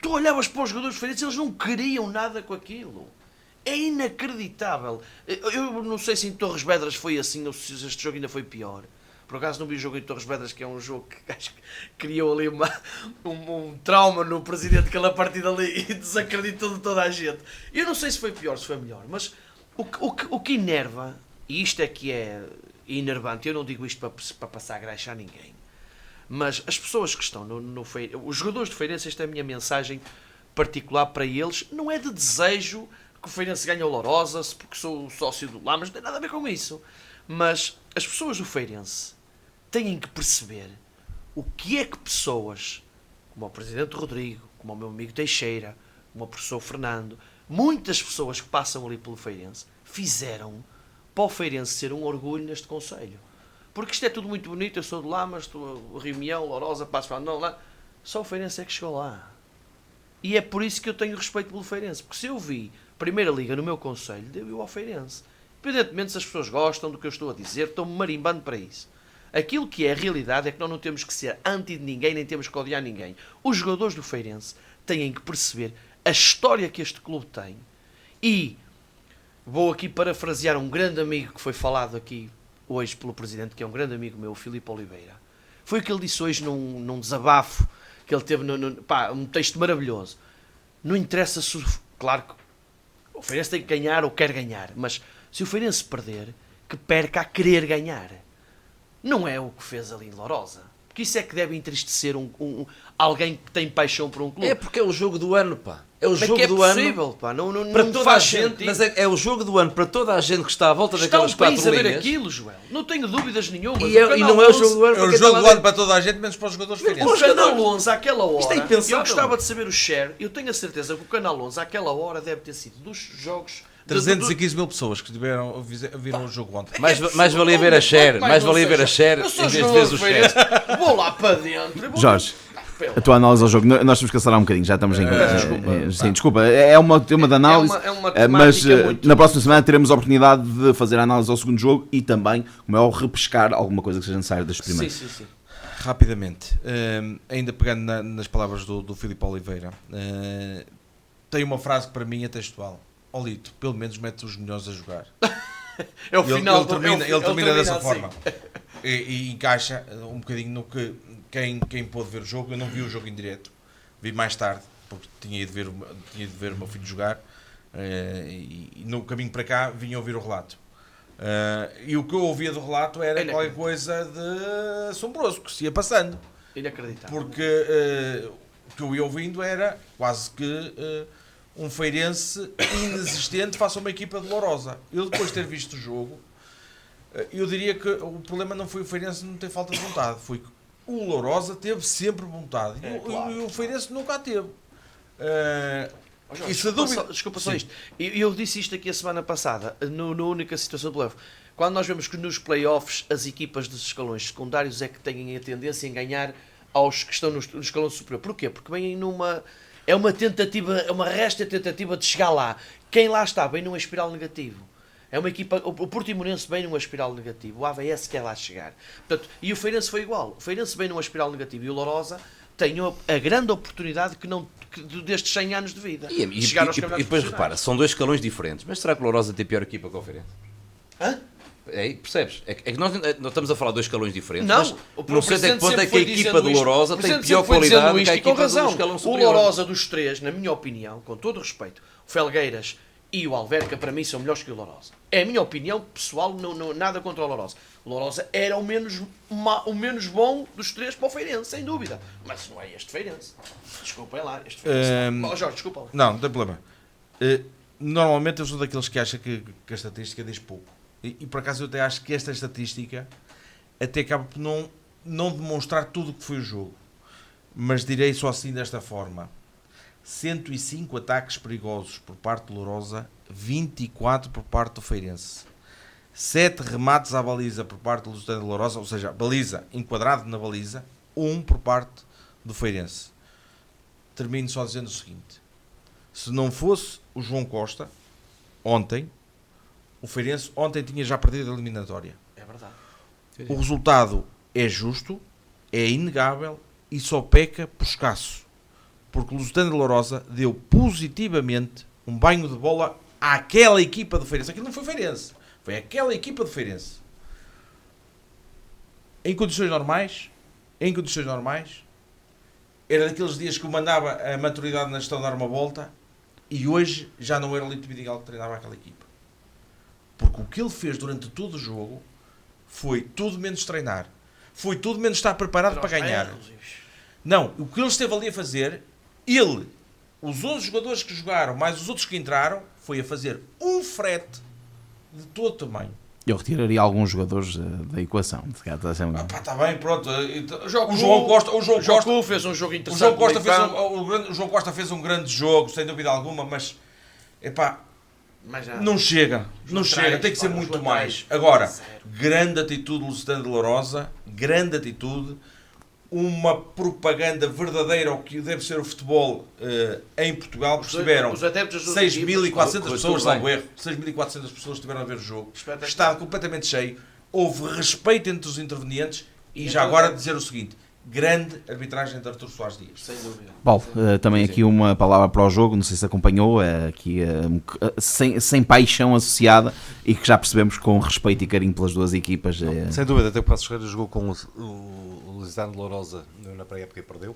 Tu olhavas para os jogadores do Feirense, eles não queriam nada com aquilo. É inacreditável. Eu não sei se em Torres Vedras foi assim ou se este jogo ainda foi pior. Por acaso não vi o jogo em Torres Vedras, que é um jogo que acho que criou ali um trauma no presidente, que ele a partir dali e desacreditou de toda a gente. Eu não sei se foi pior ou se foi melhor, mas o que enerva, e isto é que é enervante, eu não digo isto para passar graxa a ninguém, mas as pessoas que estão no Feirense, os jogadores do Feirense, esta é a minha mensagem particular para eles, não é de desejo que o Feirense ganhe o Lourosa, porque sou sócio do lá, mas não tem nada a ver com isso. Mas as pessoas do Feirense têm que perceber o que é que pessoas como o Presidente Rodrigo, como o meu amigo Teixeira, como o professor Fernando, muitas pessoas que passam ali pelo Feirense fizeram para o Feirense ser um orgulho neste concelho. Porque isto é tudo muito bonito, eu sou de lá, mas estou Reunião, Lourosa, Passo Ferreira, não, lá. Só o Feirense é que chegou lá. E é por isso que eu tenho respeito pelo Feirense. Porque se eu vi Primeira Liga no meu concelho, deu-o ao Feirense. Independentemente se as pessoas gostam do que eu estou a dizer, estão-me marimbando para isso. Aquilo que é a realidade é que nós não temos que ser anti de ninguém, nem temos que odiar ninguém. Os jogadores do Feirense têm que perceber a história que este clube tem. E vou aqui parafrasear um grande amigo que foi falado aqui hoje pelo Presidente, que é um grande amigo meu, o Filipe Oliveira. Foi o que ele disse hoje num desabafo que ele teve, um texto maravilhoso. Não interessa se... Claro que o Feirense tem que ganhar ou quer ganhar, mas se o Feirense perder, que perca a querer ganhar. Não é o que fez ali em Lourosa. Porque isso é que deve entristecer alguém que tem paixão por um clube. É porque é o jogo do ano, pá. É o Como jogo é que do é ano. possível, pá? Não Para toda a faz gente. sentido. Mas é o jogo do ano para toda a gente que está à volta Está daquelas um país quatro a ver linhas. aquilo, Joel. Não tenho dúvidas nenhumas. E não é o jogo do ano É para o quem jogo está do lá ano para toda a gente, menos para os jogadores O feirenses. Canal 11 àquela hora, Isto é impensável. eu gostava de saber o share, eu tenho a certeza que o Canal 11 àquela hora deve ter sido dos jogos... 315 mil pessoas que viram o jogo ontem. Mais valia ver a share. Mais valia ver a share em vez de ver o share. Vou lá para dentro. Jorge, a tua análise ao jogo, nós temos que acelerar um bocadinho, já estamos em. Sim, desculpa, é uma tema de análise, é uma mas temática muito- na próxima semana teremos a oportunidade de fazer a análise ao segundo jogo e também, como é o repescar alguma coisa que seja necessária das primeiras. Sim. Rapidamente, ainda pegando nas palavras do Filipe Oliveira, tem uma frase que para mim é textual. Olito, pelo menos mete os melhores a jogar. É o final. Ele termina dessa assim. forma. E encaixa um bocadinho no que quem pôde ver o jogo. Eu não vi o jogo em direto, vi mais tarde, porque tinha ido ver o meu filho jogar, e no caminho para cá vinha ouvir o relato. E o que eu ouvia do relato era qualquer coisa de assombroso que se ia passando. Inacreditável. Porque o que eu ia ouvindo era quase que um feirense inexistente face a uma equipa de Lourosa. Eu depois de ter visto o jogo, eu diria que o problema não foi o feirense não ter falta de vontade, foi que o Lourosa teve sempre vontade e o feirense nunca a teve. Jorge, desculpa só isto. Eu disse isto aqui a semana passada, na única situação do playoff. Quando nós vemos que nos playoffs as equipas dos escalões secundários é que têm a tendência em ganhar aos que estão no escalão superior. Porquê? Porque vêm numa... É uma tentativa, é uma resta tentativa de chegar lá. Quem lá está vem numa espiral negativo. É uma equipa, o Portimonense vem numa espiral negativa, o AVS quer lá chegar. Portanto, e o Feirense foi igual. O Feirense vem numa espiral negativa e o Lourosa tem a grande oportunidade destes 100 anos de vida. E chegar aos depois campeonatos repara, são dois escalões diferentes. Mas será que o Lourosa tem pior equipa que o Feirense? Hã? Percebes? É que nós estamos a falar de dois escalões diferentes. Não, mas o não sei até que Presidente ponto é sempre que a foi equipa dizendo do isto. Lourosa O tem Presidente pior sempre foi qualidade dizendo que a isto, e com equipa do razão. escalão O superior. Lourosa dos três, na minha opinião, com todo o respeito, o Felgueiras e o Alverca, para mim, são melhores que o Lourosa. É a minha opinião pessoal, nada contra o Lourosa. O Lourosa era o menos bom dos três para o Feirense, sem dúvida. Mas não é este Feirense. Desculpem lá, este Feirense. Jorge, desculpa lá. Não tem problema. Normalmente eu sou daqueles que acham que a estatística diz pouco. E por acaso eu até acho que esta estatística até acaba por não demonstrar tudo o que foi o jogo. Mas direi só assim desta forma. 105 ataques perigosos por parte do Lourosa, 24 por parte do Feirense. 7 remates à baliza por parte do Lusitano de Lourosa, ou seja, baliza enquadrado na baliza, 1 por parte do Feirense. Termino só dizendo o seguinte: se não fosse o João Costa, ontem, o Feirense ontem tinha já perdido a eliminatória. É verdade. O resultado é justo, é inegável e só peca por escasso. Porque o Lusitano de Lourosa deu positivamente um banho de bola àquela equipa do Feirense. Aquilo não foi Feirense, foi aquela equipa do Feirense. Em condições normais, era daqueles dias que eu mandava a maturidade na gestão dar uma volta e hoje já não era o Lito Vidigal que treinava aquela equipa. Porque o que ele fez durante todo o jogo foi tudo menos treinar. Foi tudo menos estar preparado para ganhar. Não, o que ele esteve ali a fazer, os 11 jogadores que jogaram, mais os outros que entraram, foi a fazer um frete de todo tamanho. Eu retiraria alguns jogadores da equação. Está bem, pronto. O Jogo João Costa fez um jogo O interessante. João Costa fez um grande jogo, sem dúvida alguma, mas epá, Mas já- não chega, tem que ser os muito laterais. mais. Agora, grande atitude do Lusitano de Lourosa, grande atitude, uma propaganda verdadeira ao que deve ser o futebol em Portugal, porque estiveram Os adeptos das duas 6.400 equipas, pessoas, tudo bem. salvo erro, 6.400 pessoas estiveram a ver o jogo, Espetacular. está completamente cheio, houve respeito entre os intervenientes e E já entre agora os- dizer o seguinte, grande arbitragem de Artur Soares Dias. Sem dúvida. Paulo, também aqui uma palavra para o jogo, não sei se acompanhou, aqui sem paixão associada e que já percebemos com respeito e carinho pelas duas equipas. Sem dúvida, até o Passos Ferreira jogou com o Lusitano de Lourosa na pré-época e perdeu.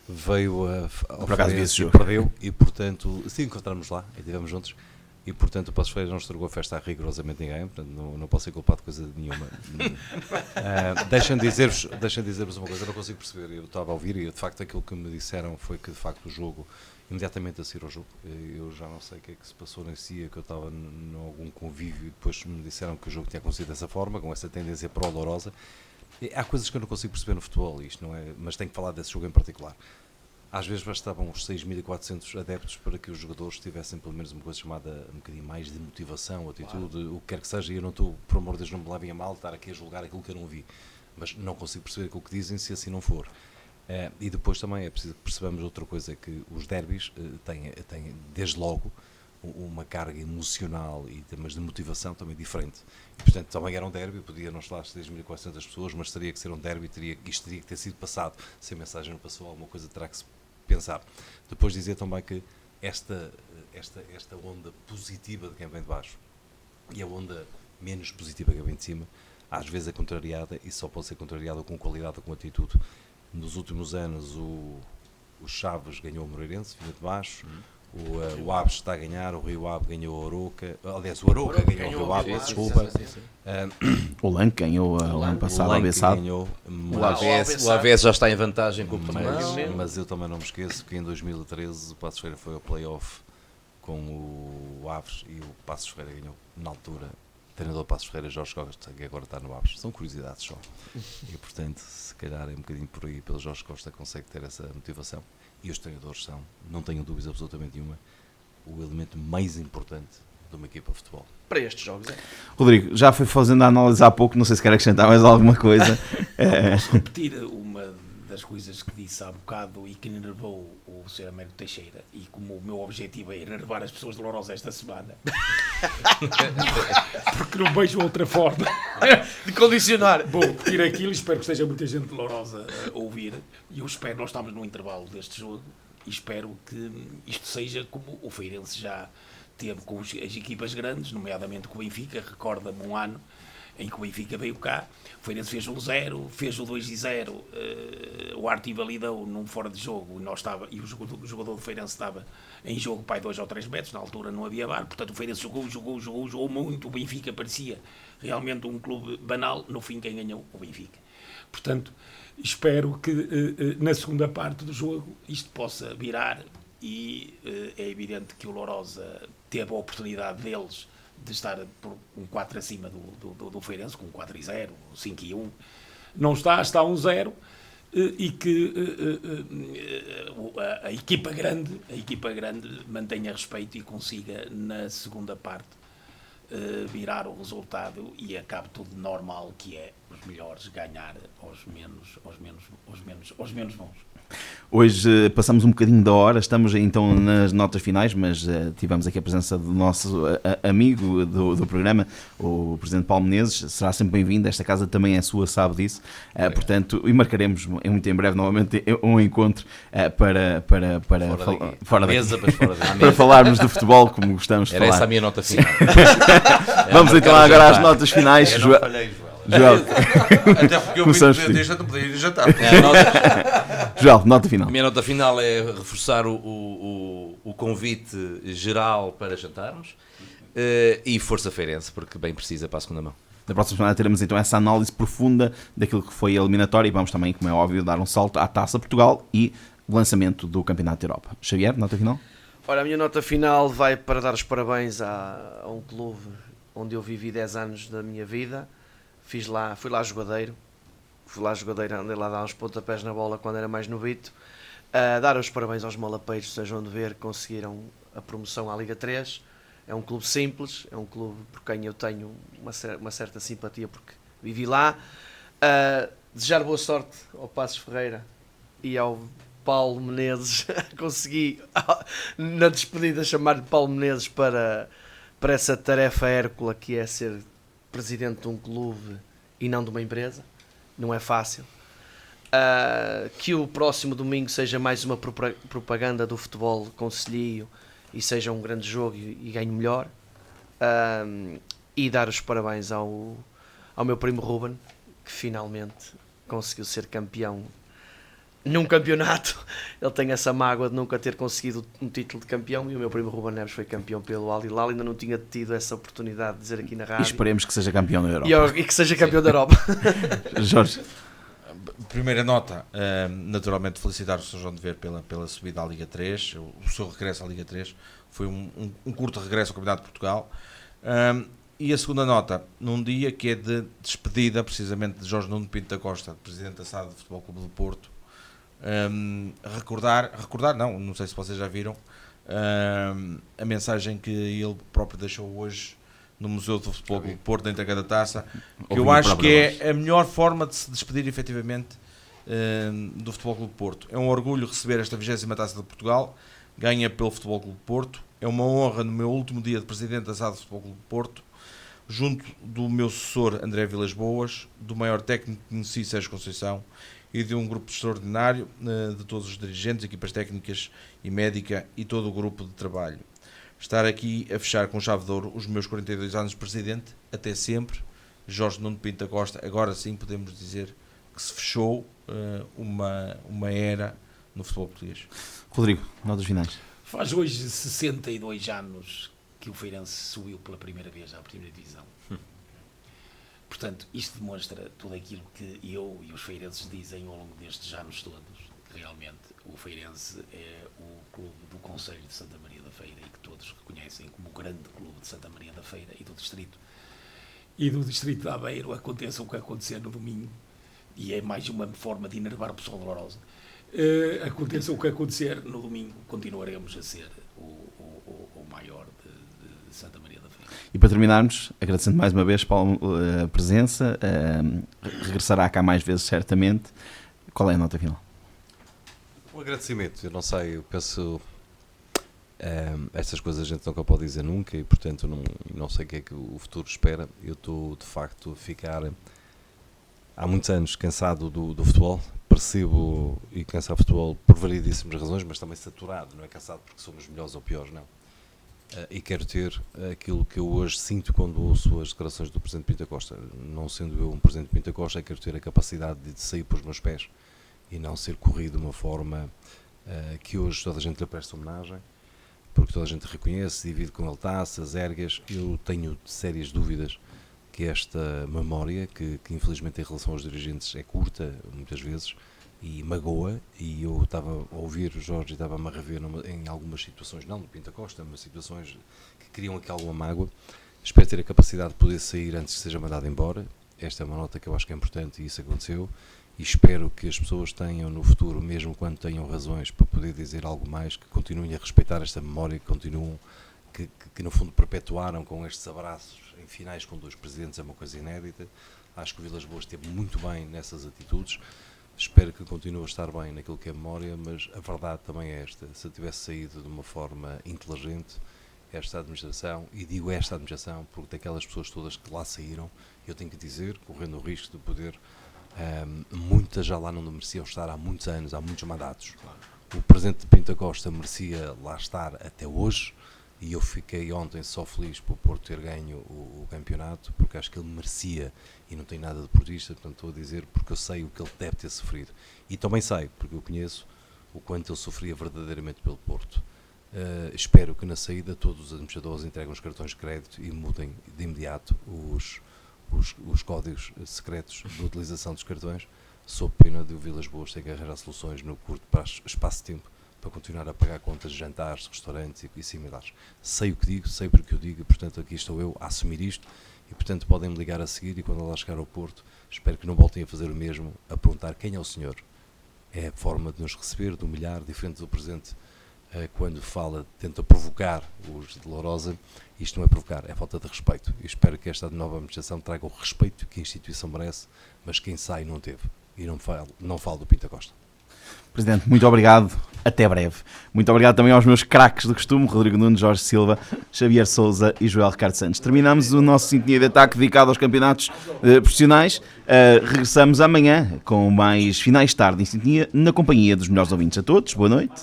Veio ao Por acaso vi Farense esse e jogo. perdeu, e portanto, sim, encontramos lá e estivemos juntos. E portanto o Passos Ferreira não estragou a festa a rigorosamente ninguém, portanto não posso ser culpado de coisa nenhuma. Deixem-me dizer-vos uma coisa, eu não consigo perceber, eu estava a ouvir e de facto aquilo que me disseram foi que de facto o jogo, imediatamente a seguir ao jogo, eu já não sei o que é que se passou nesse dia, que eu estava em algum convívio e depois me disseram que o jogo tinha acontecido dessa forma, com essa tendência pró-Lourosa. Há coisas que eu não consigo perceber no futebol, isto não é, mas tenho que falar desse jogo em particular. Às vezes bastavam os 6.400 adeptos para que os jogadores tivessem pelo menos uma coisa chamada um bocadinho mais de motivação, atitude, o que quer que seja, e eu não estou, por amor de Deus, não me levem a mal estar aqui a julgar aquilo que eu não vi, mas não consigo perceber aquilo que dizem se assim não for. E depois também é preciso que percebamos outra coisa, que os derbys têm desde logo uma carga emocional, mas de motivação também diferente. E, portanto, também era um derby, podia não estar 6.400 pessoas, mas teria que ser um derby, isto teria que ter sido passado. Se a mensagem não passou, alguma coisa terá que se pensar. Depois dizer também que esta onda positiva de quem vem de baixo e a onda menos positiva de quem vem de cima, às vezes é contrariada e só pode ser contrariada com qualidade ou com atitude. Nos últimos anos o Chaves ganhou o Moreirense, vinha de baixo, o Aves está a ganhar, o Rio Ave ganhou o Arouca, aliás o Arouca ganhou o Rio Ave, desculpa. O Lanque ganhou o ano passado, O a Lanque Bessado. ganhou, O AVS já está em vantagem com o Porto. mas eu também não me esqueço que em 2013 o Passos Ferreira foi ao play-off com o Aves e o Passos Ferreira ganhou na altura. O treinador Passos Ferreira, Jorge Costa, que agora está no Aves. São curiosidades só. E portanto, se calhar é um bocadinho por aí, pelo Jorge Costa consegue ter essa motivação. E os treinadores são, não tenho dúvidas absolutamente nenhuma, o elemento mais importante de uma equipa de futebol. Para estes jogos, é. Rodrigo, já foi fazendo a análise há pouco, não sei se quer acrescentar mais alguma coisa. Posso repetir uma das coisas que disse há bocado e que enervou o Sr. Américo Teixeira, e como o meu objetivo é enervar as pessoas de Lourosa esta semana, porque não vejo outra forma De condicionar. bom repetir aquilo, e espero que esteja muita gente de Lourosa a ouvir, e eu espero, nós estamos no intervalo deste jogo, e espero que isto seja como o Feirense já teve com as equipas grandes, nomeadamente com o Benfica. Recorda-me um ano em que o Benfica veio cá, o Feirense fez o 0, fez o 2-0, o Arte validou num fora de jogo, e o jogador do Feirense estava em jogo para 2 ou 3 metros, na altura não havia VAR, portanto o Feirense jogou muito, o Benfica parecia realmente um clube banal, no fim quem ganhou? O Benfica. Portanto, espero que na segunda parte do jogo isto possa virar, e é evidente que o Lourosa teve a oportunidade deles de estar por um 4 acima do Feirense, com 4-0, 5-1. Não está 1-0, e que a equipa grande mantenha respeito e consiga, na segunda parte, virar o resultado e acabe tudo normal, que é os melhores ganhar aos menos bons. Hoje passamos um bocadinho da hora, estamos então nas notas finais, mas tivemos aqui a presença do nosso amigo do programa, o Presidente Paulo Menezes. Será sempre bem-vindo, esta casa também é sua, sabe disso, portanto, e marcaremos muito em breve novamente um encontro para falarmos de futebol como gostamos de Era falar. essa a minha nota final. Vamos então agora às notas finais. Eu não falhei, Joel, até porque eu Começaste vim tu. deixa não poder ir jantar. Joel, nota final. A minha nota final é reforçar o convite geral para jantarmos, e força feirense, porque bem precisa para a segunda mão. Na próxima semana teremos então essa análise profunda daquilo que foi a eliminatória e vamos também, como é óbvio, dar um salto à Taça Portugal e o lançamento do Campeonato da Europa. Xavier, nota final? Ora, a minha nota final vai para dar os parabéns a um clube onde eu vivi 10 anos da minha vida. Fui lá jogadeiro, andei lá a dar uns pontapés na bola quando era mais novito. Dar os parabéns aos malapeiros de São João de Ver, que conseguiram a promoção à Liga 3. É um clube simples, é um clube por quem eu tenho uma certa simpatia, porque vivi lá. Desejar boa sorte ao Passos Ferreira e ao Paulo Menezes. Consegui, na despedida, chamar-lhe Paulo Menezes para essa tarefa hércula que é ser presidente de um clube e não de uma empresa. Não é fácil. Que o próximo domingo seja mais uma propaganda do futebol concelhio e seja um grande jogo e ganhe melhor. E dar os parabéns ao meu primo Ruben, que finalmente conseguiu ser campeão num campeonato. Ele tem essa mágoa de nunca ter conseguido um título de campeão, e o meu primo Ruben Neves foi campeão pelo Al Hilal. Ainda não tinha tido essa oportunidade de dizer aqui na E rádio. esperemos que seja campeão da Europa. E que seja campeão da Europa. Jorge. Primeira nota, naturalmente felicitar o São João de Ver pela subida à Liga 3, o seu regresso à Liga 3, foi um curto regresso ao Campeonato de Portugal. E a segunda nota, num dia que é de despedida precisamente de Jorge Nuno Pinto da Costa, Presidente da SAD do Futebol Clube do Porto. Recordar não sei se vocês já viram a mensagem que ele próprio deixou hoje no Museu do Futebol Clube do Porto, dentro da Cada Taça, que eu acho que é a melhor forma de se despedir efetivamente do Futebol Clube do Porto. É um orgulho receber esta 20ª Taça de Portugal, ganha pelo Futebol Clube do Porto, é uma honra no meu último dia de Presidente da SAD do Futebol Clube do Porto, junto do meu sucessor André Vilas Boas, do maior técnico que conheci, Sérgio Conceição, e de um grupo extraordinário de todos os dirigentes, equipas técnicas e médica e todo o grupo de trabalho. Estar aqui a fechar com chave de ouro os meus 42 anos de Presidente, até sempre. Jorge Nuno Pinto da Costa, agora sim podemos dizer que se fechou uma era no futebol português. Rodrigo, notas finais. Faz hoje 62 anos que o Feirense subiu pela primeira vez à primeira divisão. Portanto, isto demonstra tudo aquilo que eu e os feirenses dizem ao longo destes anos todos. Realmente, o Feirense é o clube do Concelho de Santa Maria da Feira e que todos reconhecem como o grande clube de Santa Maria da Feira e do Distrito. E do Distrito de Aveiro, aconteça o que acontecer no domingo, e é mais uma forma de enervar o pessoal de Lourosa. Aconteça o que acontecer no domingo, continuaremos a ser o maior de Santa Maria da Feira. E para terminarmos, agradecendo mais uma vez, Paulo, a presença, regressará cá mais vezes certamente. Qual é a nota final? Um agradecimento, eu não sei, eu penso, estas coisas a gente nunca pode dizer nunca e portanto não sei o que é que o futuro espera. Eu estou de facto a ficar há muitos anos cansado do futebol, percebo e cansado do futebol por variedíssimas razões, mas também saturado, não é cansado porque somos melhores ou piores, não. E quero ter aquilo que eu hoje sinto quando ouço as declarações do Presidente Pinto da Costa. Não sendo eu um Presidente Pinto da Costa, quero ter a capacidade de sair por os meus pés e não ser corrido de uma forma que hoje toda a gente lhe presta homenagem, porque toda a gente reconhece, divide com ele taças, ergas. Eu tenho sérias dúvidas que esta memória, que infelizmente em relação aos dirigentes é curta muitas vezes e magoa, e eu estava a ouvir o Jorge e estava-me a rever em algumas situações, não do Pinto da Costa, mas situações que criam aqui alguma mágoa. Espero ter a capacidade de poder sair antes que seja mandado embora. Esta é uma nota que eu acho que é importante e isso aconteceu. E espero que as pessoas tenham no futuro, mesmo quando tenham razões para poder dizer algo mais, que continuem a respeitar esta memória, que continuam, que no fundo perpetuaram com estes abraços em finais com dois presidentes, é uma coisa inédita. Acho que o Vilas Boas esteve muito bem nessas atitudes. Espero que continue a estar bem naquilo que é memória, mas a verdade também é esta. Se eu tivesse saído de uma forma inteligente, esta administração, e digo esta administração porque daquelas pessoas todas que lá saíram, eu tenho que dizer, correndo o risco de poder... muitas já lá não mereciam estar há muitos anos, há muitos mandatos. O Presidente Pinto da Costa merecia lá estar até hoje e eu fiquei ontem só feliz por Porto ter ganho o campeonato, porque acho que ele merecia e não tem nada de portista, portanto estou a dizer porque eu sei o que ele deve ter sofrido e também sei, porque eu conheço o quanto ele sofria verdadeiramente pelo Porto. Espero que na saída todos os administradores entreguem os cartões de crédito e mudem de imediato os códigos secretos de utilização dos cartões, sob pena de o Vilas Boas ter que arranjar soluções no curto espaço de tempo para continuar a pagar contas de jantares, de restaurantes e similares. Sei o que digo, sei porque eu digo, e portanto aqui estou eu a assumir isto, e portanto podem me ligar a seguir, e quando lá chegar ao Porto, espero que não voltem a fazer o mesmo, a perguntar quem é o senhor. É a forma de nos receber, de humilhar, diferente do presente, quando fala, tenta provocar os de Lourosa. Isto não é provocar, é falta de respeito. E espero que esta nova administração traga o respeito que a instituição merece, mas quem sai não teve. E não falo do Pinto Costa. Presidente, muito obrigado. Até breve. Muito obrigado também aos meus craques do costume, Rodrigo Nunes, Jorge Silva, Xavier Sousa e Joel Ricardo Santos. Terminamos o nosso Sintonia de Ataque dedicado aos campeonatos profissionais. Regressamos amanhã com mais finais de tarde em Sintonia, na companhia dos melhores ouvintes a todos. Boa noite